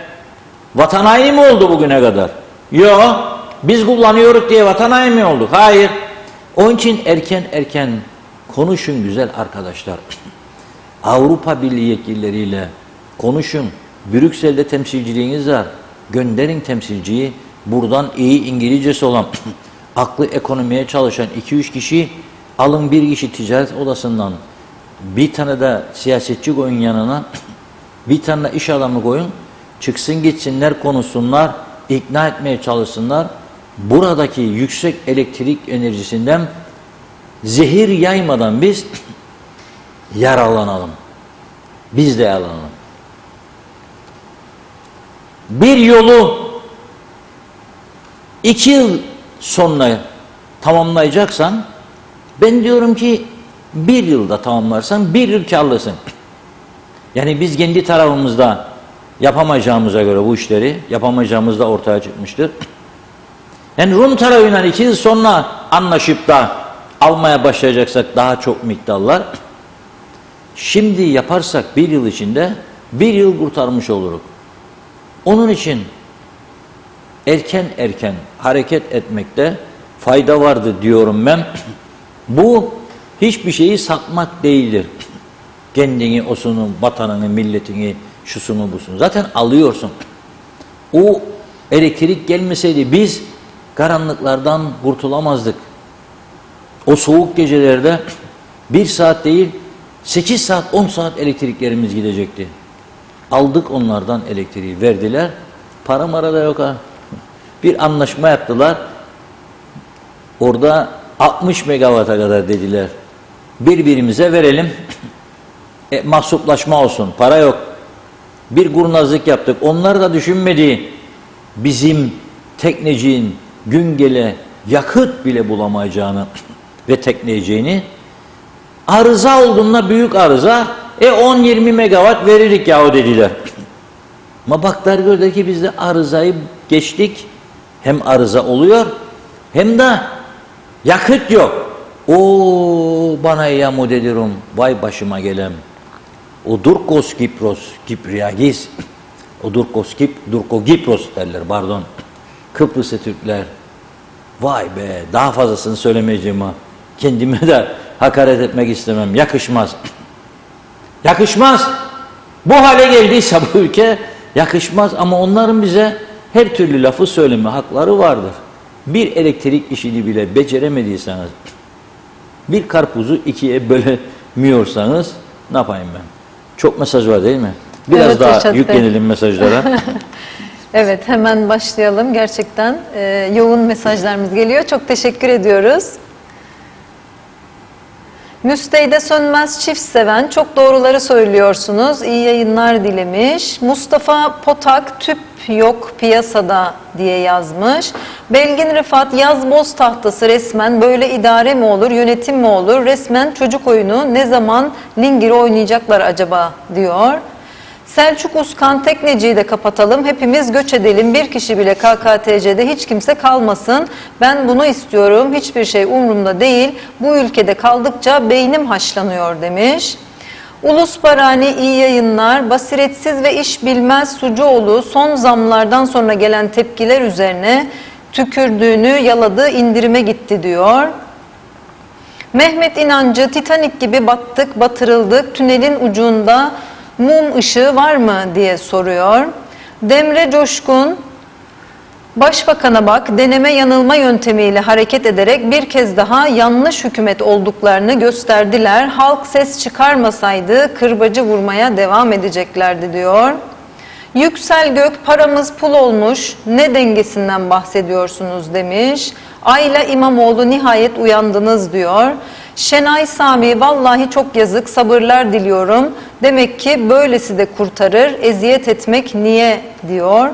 vatan haini mi oldu bugüne kadar? Yok. Biz kullanıyoruz diye vatan haini mi olduk? Hayır. Onun için erken konuşun güzel arkadaşlar. Avrupa Birliği yetkilileriyle konuşun. Brüksel'de temsilciliğiniz var. Gönderin temsilciyi. Buradan iyi İngilizcesi olan, aklı ekonomiye çalışan 2-3 kişi alın, bir kişi ticaret odasından, bir tane de siyasetçi koyun yanına, bir tane de iş adamı koyun, çıksın gitsinler konuşsunlar, ikna etmeye çalışsınlar. Buradaki yüksek elektrik enerjisinden zehir yaymadan biz yararlanalım. Biz de yararlanalım. Bir yolu 2 yıl sonra tamamlayacaksan, ben diyorum ki 1 yılda tamamlarsan 1 yıl karlısın. Yani biz kendi tarafımızda yapamayacağımıza göre bu işleri yapamayacağımız da ortaya çıkmıştır. Yani Rum tarafıyla 2 yıl sonra anlaşıp da almaya başlayacaksak daha çok miktarlar. Şimdi yaparsak 1 yıl içinde 1 yıl kurtarmış oluruz. Onun için erken hareket etmekte fayda vardı diyorum ben. Bu hiçbir şeyi satmak değildir. Kendini, osunu, vatanını, milletini, şusunu, busunu. Zaten alıyorsun. O Elektrik gelmeseydi biz karanlıklardan kurtulamazdık. O soğuk gecelerde 1 saat değil 8 saat 10 saat elektriklerimiz gidecekti. Aldık onlardan elektriği verdiler. Para mara da yok ha. Bir anlaşma yaptılar. Orada 60 megawata kadar dediler. Birbirimize verelim. Mahsuplaşma olsun. Para yok. Bir kurnazlık yaptık. Onlar da düşünmedi. Bizim tekneciğin gün gele yakıt bile bulamayacağını ve tekneciğini, arıza olduğunda büyük arıza 10-20 megawatt veririk yahu dediler. Ama baktılar gördü ki biz de arızayı geçtik. Hem arıza oluyor hem de yakıt yok. O bana yamu dedirim. Vay başıma gelem. O Durkos Kipros Kipriagis. O Durko Kipros derler pardon. Kıbrıs'ı Türkler. Vay be, daha fazlasını söylemeyeceğim ha. Kendime de hakaret etmek istemem. Yakışmaz. Yakışmaz. Bu hale geldiyse bu ülke yakışmaz ama onların bize her türlü lafı söyleme hakları vardır. Bir elektrik işini bile beceremediyseniz, bir karpuzu ikiye bölemiyorsanız ne yapayım ben? Çok mesaj var değil mi? Biraz Evet, daha Reşat Bey. yüklenelim mesajlara. Evet, hemen başlayalım. Gerçekten yoğun mesajlarımız geliyor. Çok teşekkür ediyoruz. Müsteyde Sönmez çift seven, çok doğruları söylüyorsunuz. İyi yayınlar dilemiş. Mustafa Potak, tüp yok piyasada diye yazmış. Belgin Rıfat, yaz boz tahtası resmen, böyle idare mi olur, yönetim mi olur? Resmen çocuk oyunu, ne zaman Lingir'i oynayacaklar acaba diyor. Selçuk Uskan, tekneciyi de kapatalım, hepimiz göç edelim, bir kişi bile KKTC'de hiç kimse kalmasın, ben bunu istiyorum, hiçbir şey umurumda değil, bu ülkede kaldıkça beynim haşlanıyor demiş. Ulus Barani, iyi yayınlar. Basiretsiz ve iş bilmez Sucuoğlu son zamlardan sonra gelen tepkiler üzerine tükürdüğünü yaladı, indirime gitti diyor. Mehmet İnancı, Titanik gibi battık, batırıldık, tünelin ucunda mum ışığı var mı diye soruyor. Demre Coşkun, Başbakan'a bak, deneme yanılma yöntemiyle hareket ederek bir kez daha yanlış hükümet olduklarını gösterdiler. Halk ses çıkarmasaydı kırbacı vurmaya devam edeceklerdi diyor. Yüksel Gök, paramız pul olmuş, ne dengesinden bahsediyorsunuz demiş. Ayla İmamoğlu, nihayet uyandınız diyor. Şenay Sami, vallahi çok yazık, sabırlar diliyorum. Demek ki böylesi de kurtarır, eziyet etmek niye diyor.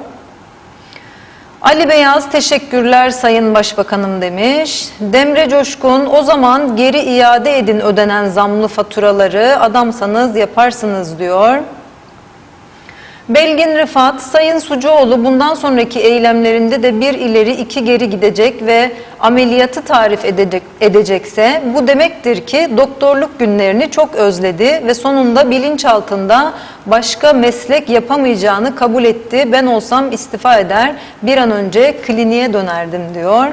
Ali Beyaz, teşekkürler Sayın Başbakanım demiş. Demre Coşkun, o zaman geri iade edin ödenen zamlı faturaları, adamsanız yaparsınız diyor. Belgin Rıfat, Sayın Sucuoğlu bundan sonraki eylemlerinde de bir ileri iki geri gidecek ve ameliyatı tarif edecekse bu demektir ki doktorluk günlerini çok özledi ve sonunda bilinçaltında başka meslek yapamayacağını kabul etti. Ben olsam istifa eder, bir an önce kliniğe dönerdim diyor.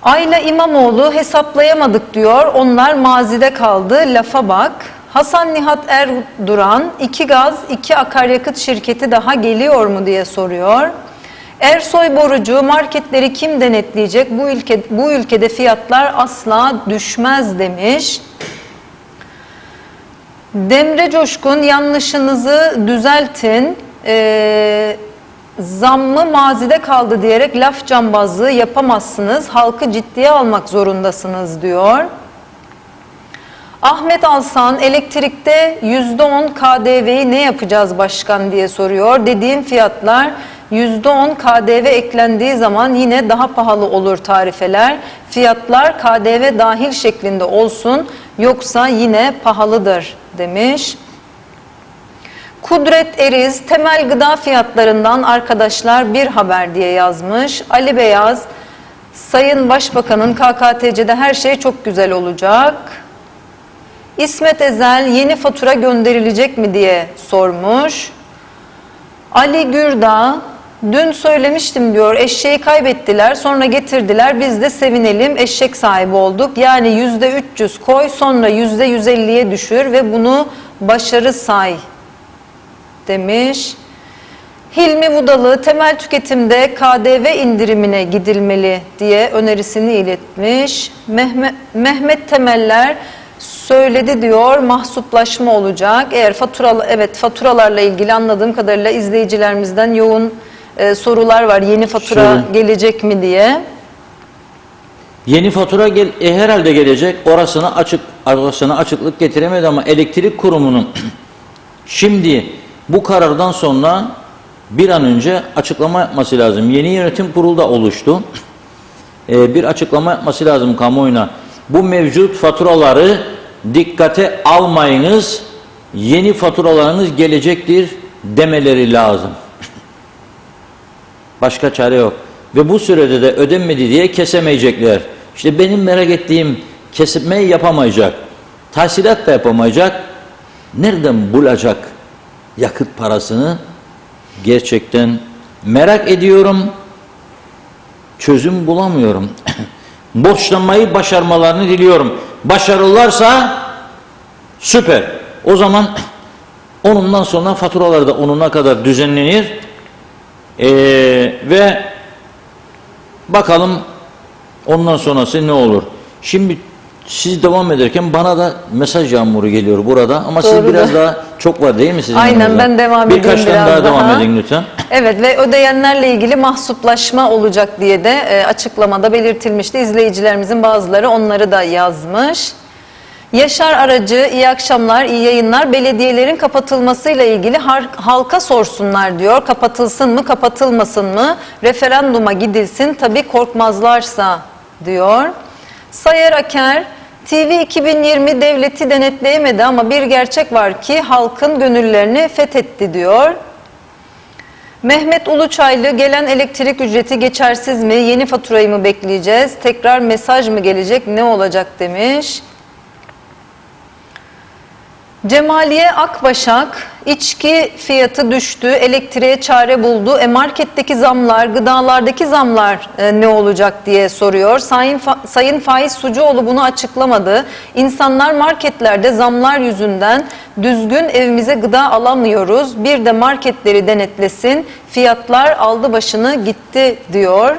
Ayla İmamoğlu, hesaplayamadık diyor, onlar mazide kaldı, lafa bak. Hasan Nihat Erduran, 2 gaz, 2 akaryakıt şirketi daha geliyor mu diye soruyor. Ersoy Borucu, marketleri kim denetleyecek? Bu ülkede fiyatlar asla düşmez demiş. Demre Coşkun, yanlışınızı düzeltin. Zammı mazide kaldı diyerek laf cambazlığı yapamazsınız. Halkı ciddiye almak zorundasınız diyor. Ahmet Alsan, elektrikte %10 KDV'yi ne yapacağız başkan diye soruyor. Dediğim fiyatlar %10 KDV eklendiği zaman yine daha pahalı olur tarifeler. Fiyatlar KDV dahil şeklinde olsun, yoksa yine pahalıdır demiş. Kudret Eriz, temel gıda fiyatlarından arkadaşlar bir haber diye yazmış. Ali Beyaz, Sayın Başbakanın KKTC'de her şey çok güzel olacak. İsmet Ezel, yeni fatura gönderilecek mi diye sormuş. Ali Gürdağ, dün söylemiştim diyor, eşeği kaybettiler, sonra getirdiler, biz de sevinelim, eşek sahibi olduk. Yani %300 koy, sonra %150'ye düşür ve bunu başarı say demiş. Hilmi Vudalı temel tüketimde KDV indirimine gidilmeli diye önerisini iletmiş. Mehmet Temeller söyledi diyor, mahsuplaşma olacak. Eğer faturalarla ilgili anladığım kadarıyla izleyicilerimizden yoğun sorular var. Yeni fatura gelecek mi diye. Yeni fatura herhalde gelecek. Orasına açıklık getiremedi ama elektrik kurumunun şimdi bu karardan sonra bir an önce açıklama yapması lazım. Yeni yönetim kurulu da oluştu. Bir açıklama yapması lazım kamuoyuna. Bu mevcut faturaları dikkate almayınız, yeni faturalarınız gelecektir demeleri lazım. Başka çare yok. Ve bu sürede de ödenmedi diye kesemeyecekler. İşte benim merak ettiğim, kesmeyi yapamayacak, tahsilat da yapamayacak, nereden bulacak yakıt parasını gerçekten merak ediyorum, çözüm bulamıyorum. Borçlanmayı başarmalarını diliyorum. Başarırlarsa süper. O zaman onundan sonra faturalar da onuna kadar düzenlenir. Ve bakalım ondan sonrası ne olur. Şimdi siz devam ederken bana da mesaj yağmuru geliyor burada ama siz biraz daha çok var değil mi sizin? Aynen yanınızda? ben devam edeyim Birkaç tane daha devam daha. edin lütfen. Evet ve ödeyenlerle ilgili mahsuplaşma olacak diye de açıklamada belirtilmişti. İzleyicilerimizin bazıları onları da yazmış. Yaşar Aracı, iyi akşamlar, iyi yayınlar. Belediyelerin kapatılmasıyla ilgili halka sorsunlar diyor. Kapatılsın mı, kapatılmasın mı? Referanduma gidilsin, tabii korkmazlarsa diyor. Sayar Aker, TV 2020 devleti denetleyemedi ama bir gerçek var ki halkın gönüllerini fethetti diyor. Mehmet Uluçaylı, gelen elektrik ücreti geçersiz mi? Yeni faturayı mı bekleyeceğiz? Tekrar mesaj mı gelecek? Ne olacak demiş. Cemaliye Akbaşak, içki fiyatı düştü, elektriğe çare buldu. Marketteki zamlar, gıdalardaki zamlar ne olacak diye soruyor. Sayın Faiz Sucuoğlu bunu açıklamadı. İnsanlar marketlerde zamlar yüzünden düzgün evimize gıda alamıyoruz. Bir de marketleri denetlesin, fiyatlar aldı başını gitti diyor.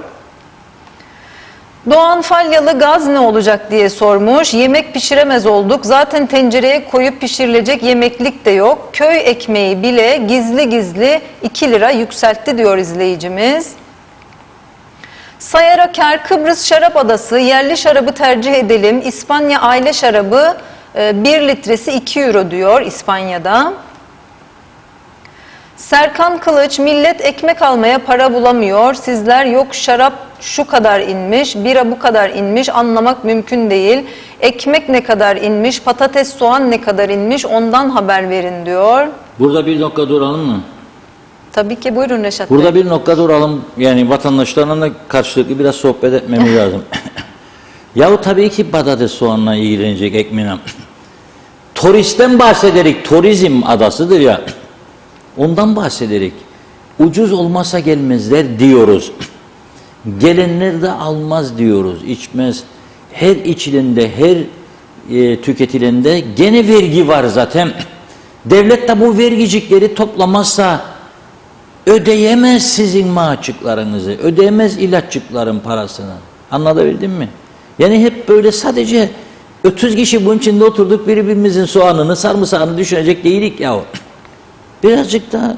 Doğan Falyalı, gaz ne olacak diye sormuş. Yemek pişiremez olduk. Zaten tencereye koyup pişirilecek yemeklik de yok. Köy ekmeği bile gizli gizli 2 lira yükseltti diyor izleyicimiz. Sayar Aker, Kıbrıs Şarap Adası, yerli şarabı tercih edelim. İspanya aile şarabı 1 litresi 2 euro diyor İspanya'da. Serkan Kılıç, millet ekmek almaya para bulamıyor. Sizler yok şarap şu kadar inmiş, bira bu kadar inmiş, anlamak mümkün değil. Ekmek ne kadar inmiş, patates soğan ne kadar inmiş, ondan haber verin diyor. Burada bir nokta duralım mı? Tabii ki, buyurun Reşat Bey. Burada bir nokta duralım. Yani vatandaşlarla da karşılıklı biraz sohbet etmemiz lazım. Yahu tabii ki patates soğanla ilgilenecek ekmeğine. Turistten bahsederek, turizm adasıdır ya. Ondan bahsederek ucuz olmazsa gelmezler diyoruz. Gelenler de almaz diyoruz, içmez. Her içilende, her tüketilende gene vergi var zaten. Devlet de bu vergicikleri toplamazsa ödeyemez sizin maaşçıklarınızı, ödeyemez ilaççıkların parasını. Anlatabildim mi? Yani hep böyle sadece 30 kişi bunun içinde oturduk, birbirimizin soğanını, sarımsağını düşünecek değilik yahu. Birazcık da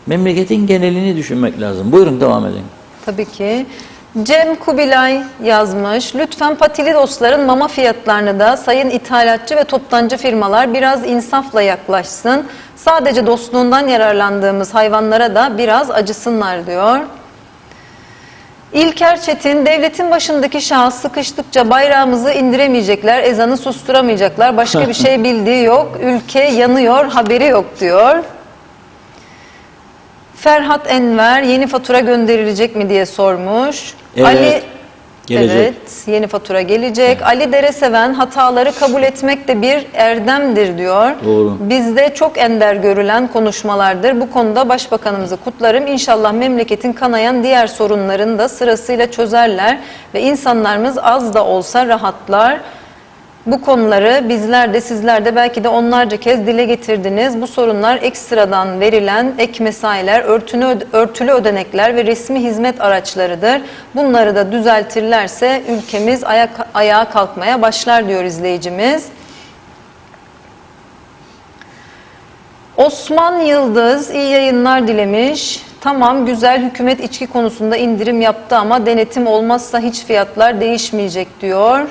memleketin genelini düşünmek lazım. Buyurun devam edin. Tabii ki. Cem Kubilay yazmış. Lütfen patili dostların mama fiyatlarını da sayın ithalatçı ve toptancı firmalar biraz insafla yaklaşsın. Sadece dostluğundan yararlandığımız hayvanlara da biraz acısınlar diyor. İlker Çetin, devletin başındaki şahıs sıkıştıkça bayrağımızı indiremeyecekler, ezanı susturamayacaklar. Başka bir şey bildiği yok. Ülke yanıyor, haberi yok diyor. Ferhat Enver, yeni fatura gönderilecek mi diye sormuş. Evet, Ali, gelecek. evet, yeni fatura gelecek. Evet. Ali Dereseven, hataları kabul etmek de bir erdemdir diyor. Doğru. Bizde çok ender görülen konuşmalardır. Bu konuda başbakanımızı kutlarım. İnşallah memleketin kanayan diğer sorunlarını da sırasıyla çözerler ve insanlarımız az da olsa rahatlar. Bu konuları bizler de sizler de belki de onlarca kez dile getirdiniz. Bu sorunlar ekstradan verilen ek mesailer, örtülü ödenekler ve resmi hizmet araçlarıdır. Bunları da düzeltirlerse ülkemiz ayağa kalkmaya başlar diyor izleyicimiz. Osman Yıldız iyi yayınlar dilemiş. Tamam güzel, hükümet içki konusunda indirim yaptı ama denetim olmazsa hiç fiyatlar değişmeyecek diyor.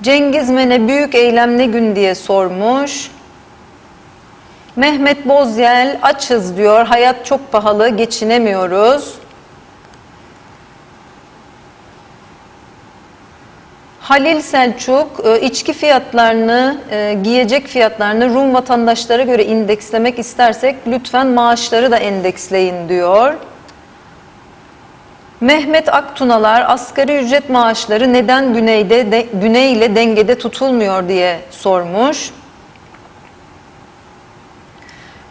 Cengiz Mene büyük eylem ne gün diye sormuş. Mehmet Bozyel açız diyor. Hayat çok pahalı, geçinemiyoruz. Halil Selçuk içki fiyatlarını, giyecek fiyatlarını Rum vatandaşlara göre indekslemek istersek lütfen maaşları da endeksleyin diyor. Mehmet Aktunalar asgari ücret maaşları neden güney ile dengede tutulmuyor diye sormuş.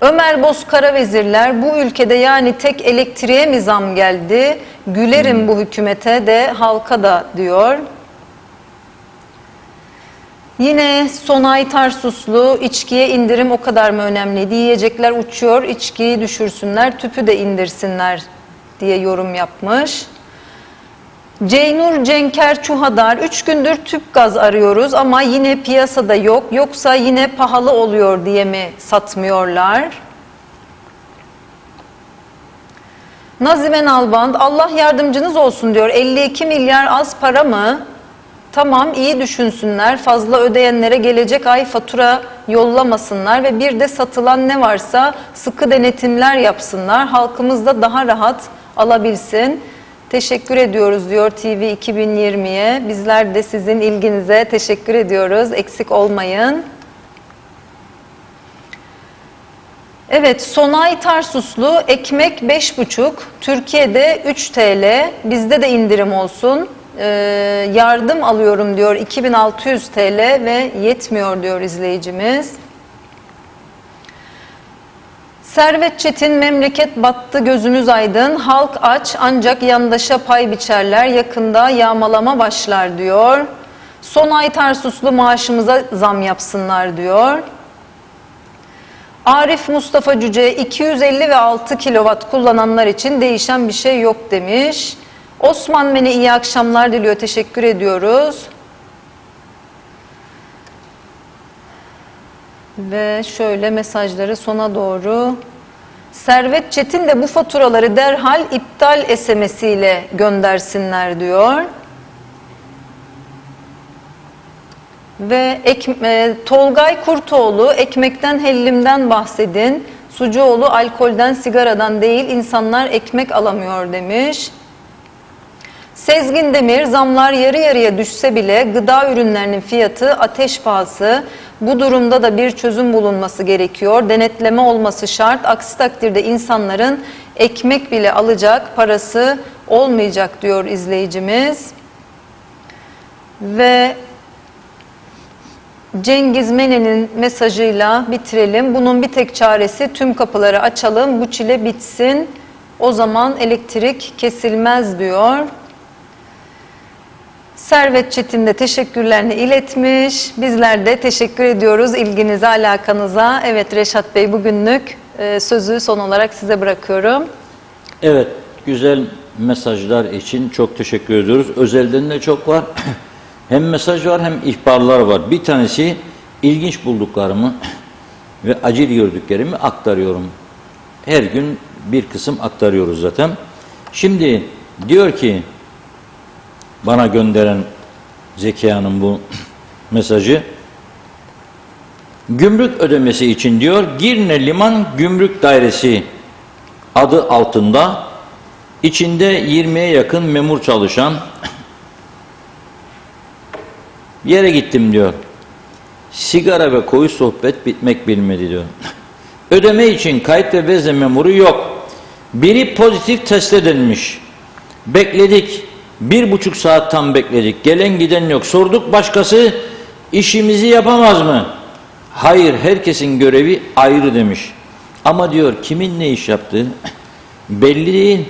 Ömer Bozkaravezirler bu ülkede yani tek elektriğe mi zam geldi? Gülerim bu hükümete de halka da diyor. Yine Sonay Tarsuslu içkiye indirim o kadar mı önemliydi? Yiyecekler uçuyor, içkiyi düşürsünler, tüpü de indirsinler diye yorum yapmış. Ceynur Cenker Çuhadar 3 gündür tüp gaz arıyoruz ama yine piyasada yok. Yoksa yine pahalı oluyor diye mi satmıyorlar? Nazimen Alband Allah yardımcınız olsun diyor. 52 milyar az para mı? Tamam iyi düşünsünler, fazla ödeyenlere gelecek ay fatura yollamasınlar ve bir de satılan ne varsa sıkı denetimler yapsınlar. Halkımız da daha rahat alabilsin. Teşekkür ediyoruz diyor TV 2020'ye. Bizler de sizin ilginize teşekkür ediyoruz. Eksik olmayın. Evet, Sonay Tarsuslu ekmek 5,5, Türkiye'de 3 TL, bizde de indirim olsun. Yardım alıyorum diyor 2600 TL ve yetmiyor diyor izleyicimiz. Servet Çetin memleket battı gözümüz aydın, halk aç ancak yandaşa pay biçerler, yakında yağmalama başlar diyor. Sonay Tarsuslu maaşımıza zam yapsınlar diyor. Arif Mustafa Cüce 250 ve 6 kilowatt kullananlar için değişen bir şey yok demiş. Osman Mene iyi akşamlar diliyor. Teşekkür ediyoruz. Ve şöyle mesajları sona doğru. Servet Çetin de bu faturaları derhal iptal SMS'iyle göndersinler diyor. Ve Tolgay Kurtoğlu ekmekten hellimden bahsedin. Sucuoğlu alkolden sigaradan değil insanlar ekmek alamıyor demiş. Sezgin Demir zamlar yarı yarıya düşse bile gıda ürünlerinin fiyatı ateş pahası. Bu durumda da bir çözüm bulunması gerekiyor. Denetleme olması şart. Aksi takdirde insanların ekmek bile alacak parası olmayacak diyor izleyicimiz. Ve Cengiz Mene'nin mesajıyla bitirelim. Bunun bir tek çaresi tüm kapıları açalım. Bu çile bitsin. O zaman elektrik kesilmez diyor. Servet Çetin de teşekkürlerini iletmiş. Bizler de teşekkür ediyoruz ilginize, alakanıza. Evet Reşat Bey bugünlük sözü son olarak size bırakıyorum. Evet, güzel mesajlar için çok teşekkür ediyoruz. Özelden de çok var. Hem mesaj var hem ihbarlar var. Bir tanesi ilginç bulduklarımı ve acil gördüklerimi aktarıyorum. Her gün bir kısım aktarıyoruz zaten. Şimdi diyor ki bana gönderen Zekiye Hanım bu mesajı. Gümrük ödemesi için diyor Girne Liman Gümrük Dairesi adı altında içinde 20'ye yakın memur çalışan yere gittim diyor. Sigara ve koyu sohbet bitmek bilmedi diyor. Ödeme için kayıt ve vezne memuru yok. Biri pozitif test edilmiş. Bekledik. 1,5 saat tam bekledik. Gelen giden yok. Sorduk başkası işimizi yapamaz mı? Hayır, herkesin görevi ayrı demiş. Ama diyor kimin ne iş yaptığı belli değil.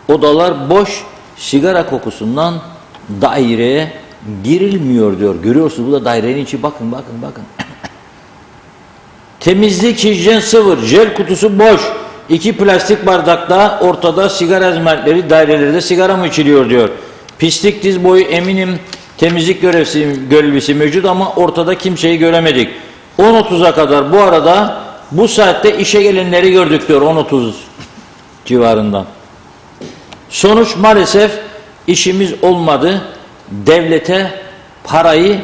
Odalar boş, sigara kokusundan daireye girilmiyor diyor. Görüyorsunuz bu da dairenin içi. Bakın. Temizlik, hijyen sıfır. Jel kutusu boş. 2 plastik bardakta ortada sigara izmaritleri, dairelerde sigara mı içiliyor diyor. Pislik diz boyu, eminim temizlik görevlisi mevcut ama ortada kimseyi göremedik. 10.30'a kadar bu arada bu saatte işe gelenleri gördük diyor 10.30 civarında. Sonuç maalesef işimiz olmadı. Devlete parayı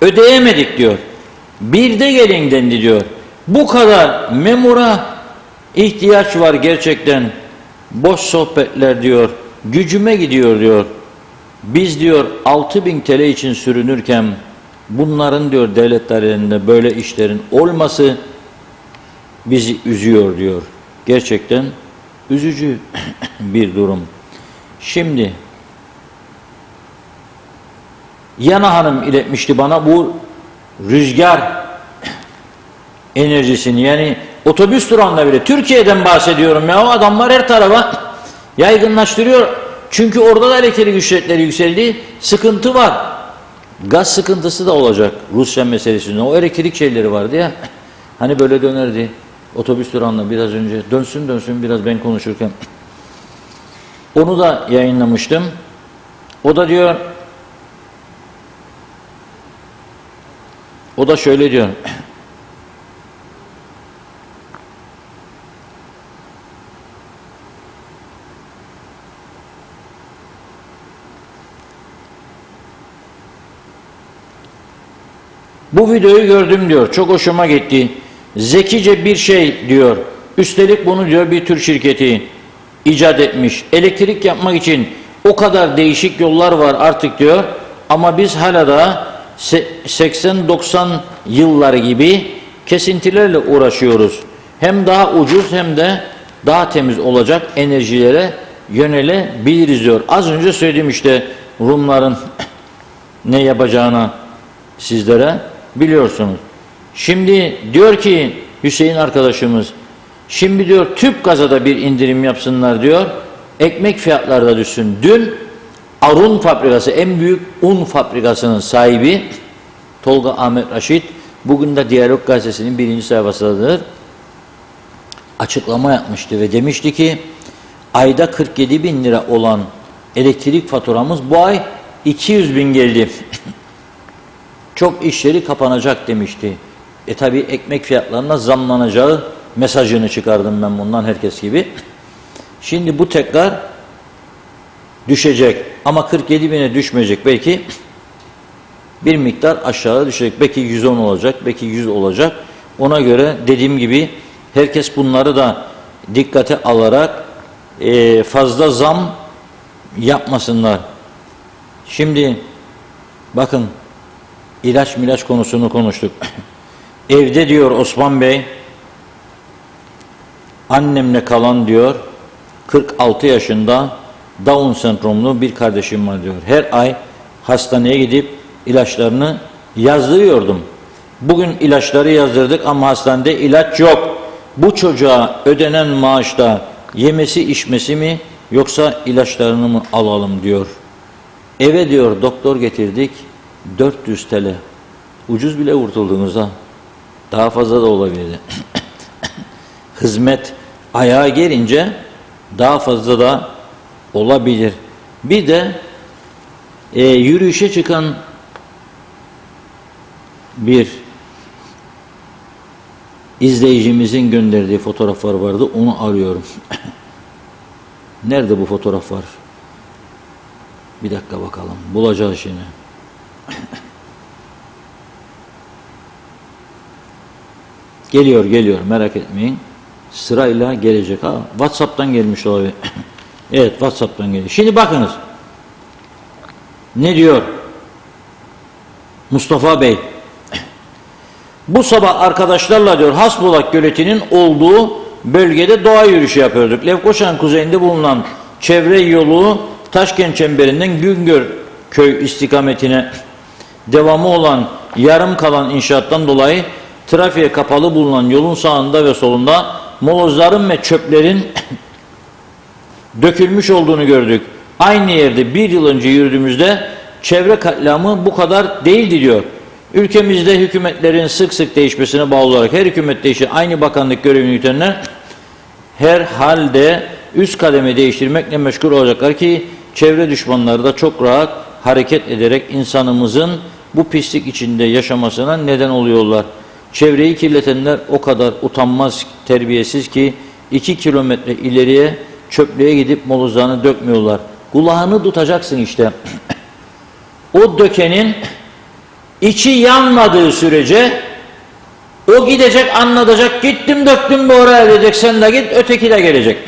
ödeyemedik diyor. Bir de gelin dendi diyor. Bu kadar memura ihtiyaç var gerçekten. Boş sohbetler diyor. Gücüme gidiyor diyor. Biz diyor 6.000 TL için sürünürken bunların diyor devletlerinde böyle işlerin olması bizi üzüyor diyor. Gerçekten üzücü bir durum. Şimdi Yana Hanım iletmişti bana bu rüzgar enerjisini, yani otobüs durağında bile Türkiye'den bahsediyorum ya, o adamlar her tarafa yaygınlaştırıyor. Çünkü orada da elektrik ücretleri yükseldi. Sıkıntı var. Gaz sıkıntısı da olacak Rusya meselesinde. O elektrik şeyleri vardı ya. Hani böyle dönerdi. Otobüs durağında biraz önce. Dönsün biraz ben konuşurken. Onu da yayınlamıştım. O da diyor, o da şöyle diyor. Bu videoyu gördüm diyor. Çok hoşuma gitti. Zekice bir şey diyor. Üstelik bunu diyor bir Türk şirketi icat etmiş. Elektrik yapmak için o kadar değişik yollar var artık diyor. Ama biz hala da 80-90 yılları gibi kesintilerle uğraşıyoruz. Hem daha ucuz hem de daha temiz olacak enerjilere yönelebiliriz diyor. Az önce söyledim işte Rumların ne yapacağını sizlere biliyorsunuz. Şimdi diyor ki Hüseyin arkadaşımız, şimdi diyor tüp gaza da bir indirim yapsınlar diyor. Ekmek fiyatları da düşsün. Dün Arun fabrikası, en büyük un fabrikasının sahibi Tolga Ahmet Raşit, bugün de Diyalog Gazetesi'nin 1. sayfasıdır, açıklama yapmıştı ve demişti ki ayda 47.000 lira olan elektrik faturamız bu ay 200.000 geldi. Çok iş yeri kapanacak demişti. Tabi ekmek fiyatlarına zamlanacağı mesajını çıkardım ben bundan, herkes gibi. Şimdi bu tekrar düşecek ama 47.000'e düşmeyecek, belki bir miktar aşağı düşecek, belki 110 olacak, belki 100 olacak. Ona göre dediğim gibi herkes bunları da dikkate alarak fazla zam yapmasınlar. Şimdi bakın, ilaç konusunu konuştuk. Evde diyor Osman Bey, annemle kalan diyor 46 yaşında Down sendromlu bir kardeşim var diyor. Her ay hastaneye gidip ilaçlarını yazdırıyordum. Bugün ilaçları yazdırdık ama hastanede ilaç yok. Bu çocuğa ödenen maaşta yemesi içmesi mi yoksa ilaçlarını mı alalım diyor. Eve diyor doktor getirdik, 400 TL. Ucuz bile kurtuldunuz ha. Daha fazla da olabilirdi. Hizmet ayağa gelince daha fazla da olabilir. Bir de yürüyüşe çıkan bir izleyicimizin gönderdiği fotoğraflar vardı. Onu arıyorum. Nerede bu fotoğraflar? Bir dakika bakalım. Bulacağız şimdi. Geliyor. Merak etmeyin. Sırayla gelecek. Ha, WhatsApp'tan gelmiş olabilir. Evet, WhatsApp'tan geliyor. Şimdi bakınız. Ne diyor Mustafa Bey? Bu sabah arkadaşlarla diyor Hasbulak Göleti'nin olduğu bölgede doğa yürüyüşü yapıyorduk. Lefkoşan kuzeyinde bulunan çevre yolu Taşkent çemberinden Güngör köy istikametine devamı olan yarım kalan inşaattan dolayı trafiğe kapalı bulunan yolun sağında ve solunda molozların ve çöplerin dökülmüş olduğunu gördük. Aynı yerde bir yıl önce yürüdüğümüzde çevre katliamı bu kadar değildi diyor. Ülkemizde hükümetlerin sık sık değişmesine bağlı olarak her hükümet değişir. Aynı bakanlık görevini yürütenler her halde üst kademe değiştirmekle meşgul olacaklar ki çevre düşmanları da çok rahat hareket ederek insanımızın bu pislik içinde yaşamasına neden oluyorlar. Çevreyi kirletenler o kadar utanmaz, terbiyesiz ki 2 kilometre ileriye çöplüğe gidip molozlarını dökmüyorlar. Kulağını tutacaksın işte. O dökenin içi yanmadığı sürece o gidecek, anlatacak, gittim döktüm bir oraya diyecek, sen de git, öteki de gelecek.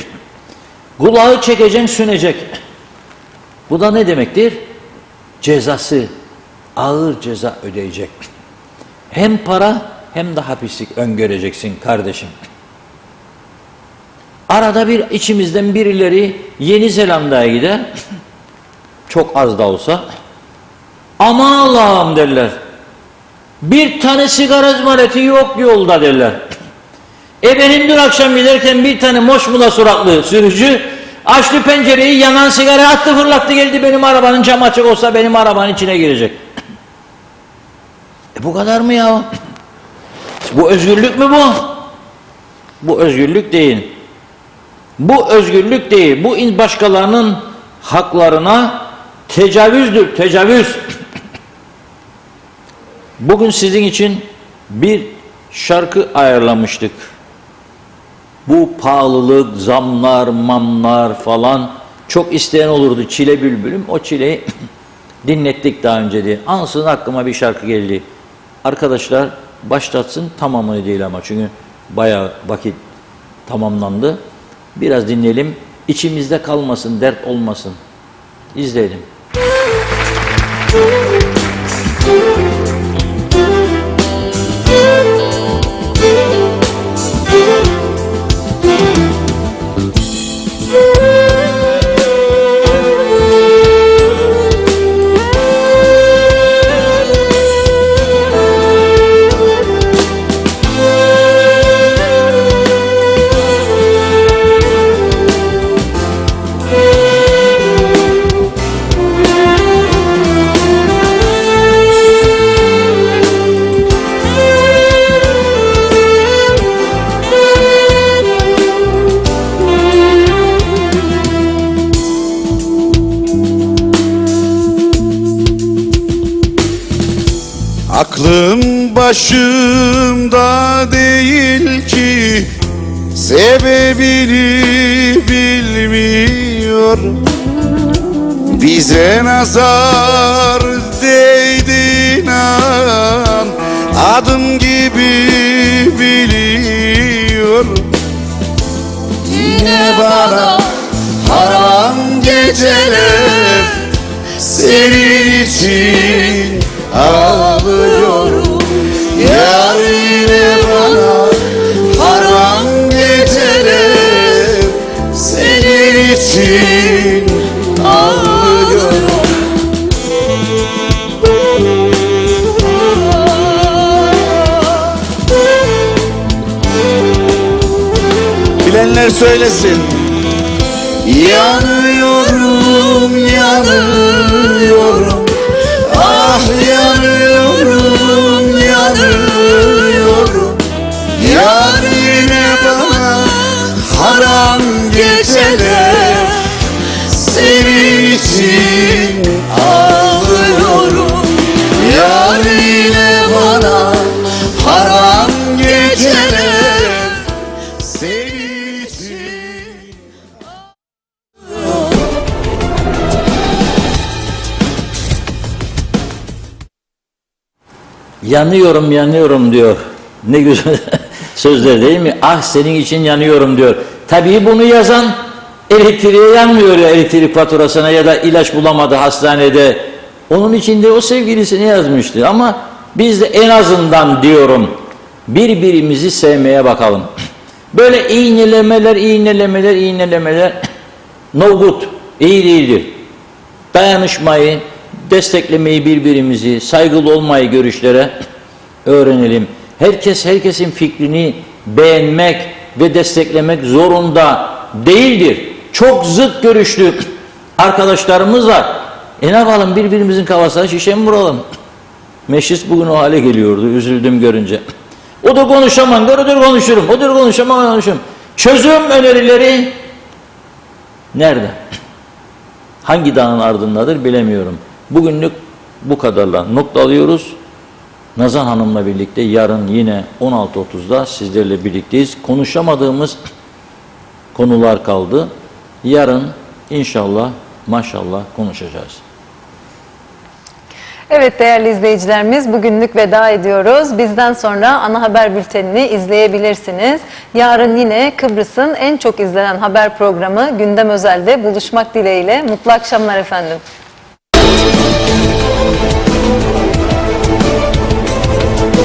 Kulağı çekeceksin, sünecek. Bu da ne demektir? Cezası, ağır ceza ödeyecek. Hem para hem de hapislik öngöreceksin kardeşim. Arada bir içimizden birileri Yeni Zelanda'ya gider, çok az da olsa, aman Allah'ım derler. Bir tane sigara izmariti yok yolda derler. Benim dün akşam giderken bir tane moşmula suratlı sürücü açtı pencereyi, yanan sigara attı, fırlattı geldi, benim arabanın camı açık olsa benim arabanın içine girecek. Bu kadar mı ya? Bu özgürlük mü bu? Bu özgürlük değil. Bu özgürlük değil. Bu başkalarının haklarına tecavüzdür, tecavüz. Bugün sizin için bir şarkı ayarlamıştık. Bu pahalılık, zamlar, mamlar falan çok isteyen olurdu. Çile Bülbülüm. O çileyi dinlettik daha önce diye. Ansızın aklıma bir şarkı geldi. Arkadaşlar başlatsın, tamamını değil ama çünkü bayağı vakit tamamlandı. Biraz dinleyelim. İçimizde kalmasın, dert olmasın. İzleyelim. Aklım başımda değil ki sebebini bilmiyorum. Bize nazar değdi inan, adım gibi biliyorum. Yine bana haram geceler, senin için ağlıyorum. Yar yine bana haram geceler, senin için ağlıyorum. Bilenler söylesin. Yanıyorum, yanıyorum. Ah yanıyorum, yanıyorum. Yar yine bana haram geceler, senin için ağlıyorum. Yar yine bana haram geceler, senin için. Yanıyorum, yanıyorum diyor. Ne güzel sözler değil mi? Ah senin için yanıyorum diyor. Tabii bunu yazan elektriğe yanmıyor ya, elektrik faturasına ya da ilaç bulamadı hastanede. Onun için de o sevgilisine yazmıştı. Ama biz de en azından diyorum birbirimizi sevmeye bakalım. Böyle iğnelemeler no good, iyi değildir. Dayanışmayı, desteklemeyi, birbirimizi, saygılı olmayı görüşlere öğrenelim. Herkes herkesin fikrini beğenmek ve desteklemek zorunda değildir. Çok zıt görüşlü arkadaşlarımız var. Ne yapalım, birbirimizin kafasına şişe mi vuralım? Meclis bugün o hale geliyordu, üzüldüm görünce. O da konuşamam, odur konuşurum, odur konuşamam, konuşurum. Çözüm önerileri nerede? Hangi dağın ardındadır bilemiyorum. Bugünlük bu kadarla nokta alıyoruz. Nazan Hanım'la birlikte yarın yine 16.30'da sizlerle birlikteyiz. Konuşamadığımız konular kaldı. Yarın inşallah maşallah konuşacağız. Evet değerli izleyicilerimiz, bugünlük veda ediyoruz. Bizden sonra ana haber bültenini izleyebilirsiniz. Yarın yine Kıbrıs'ın en çok izlenen haber programı Gündem Özel'de buluşmak dileğiyle. Mutlu akşamlar efendim.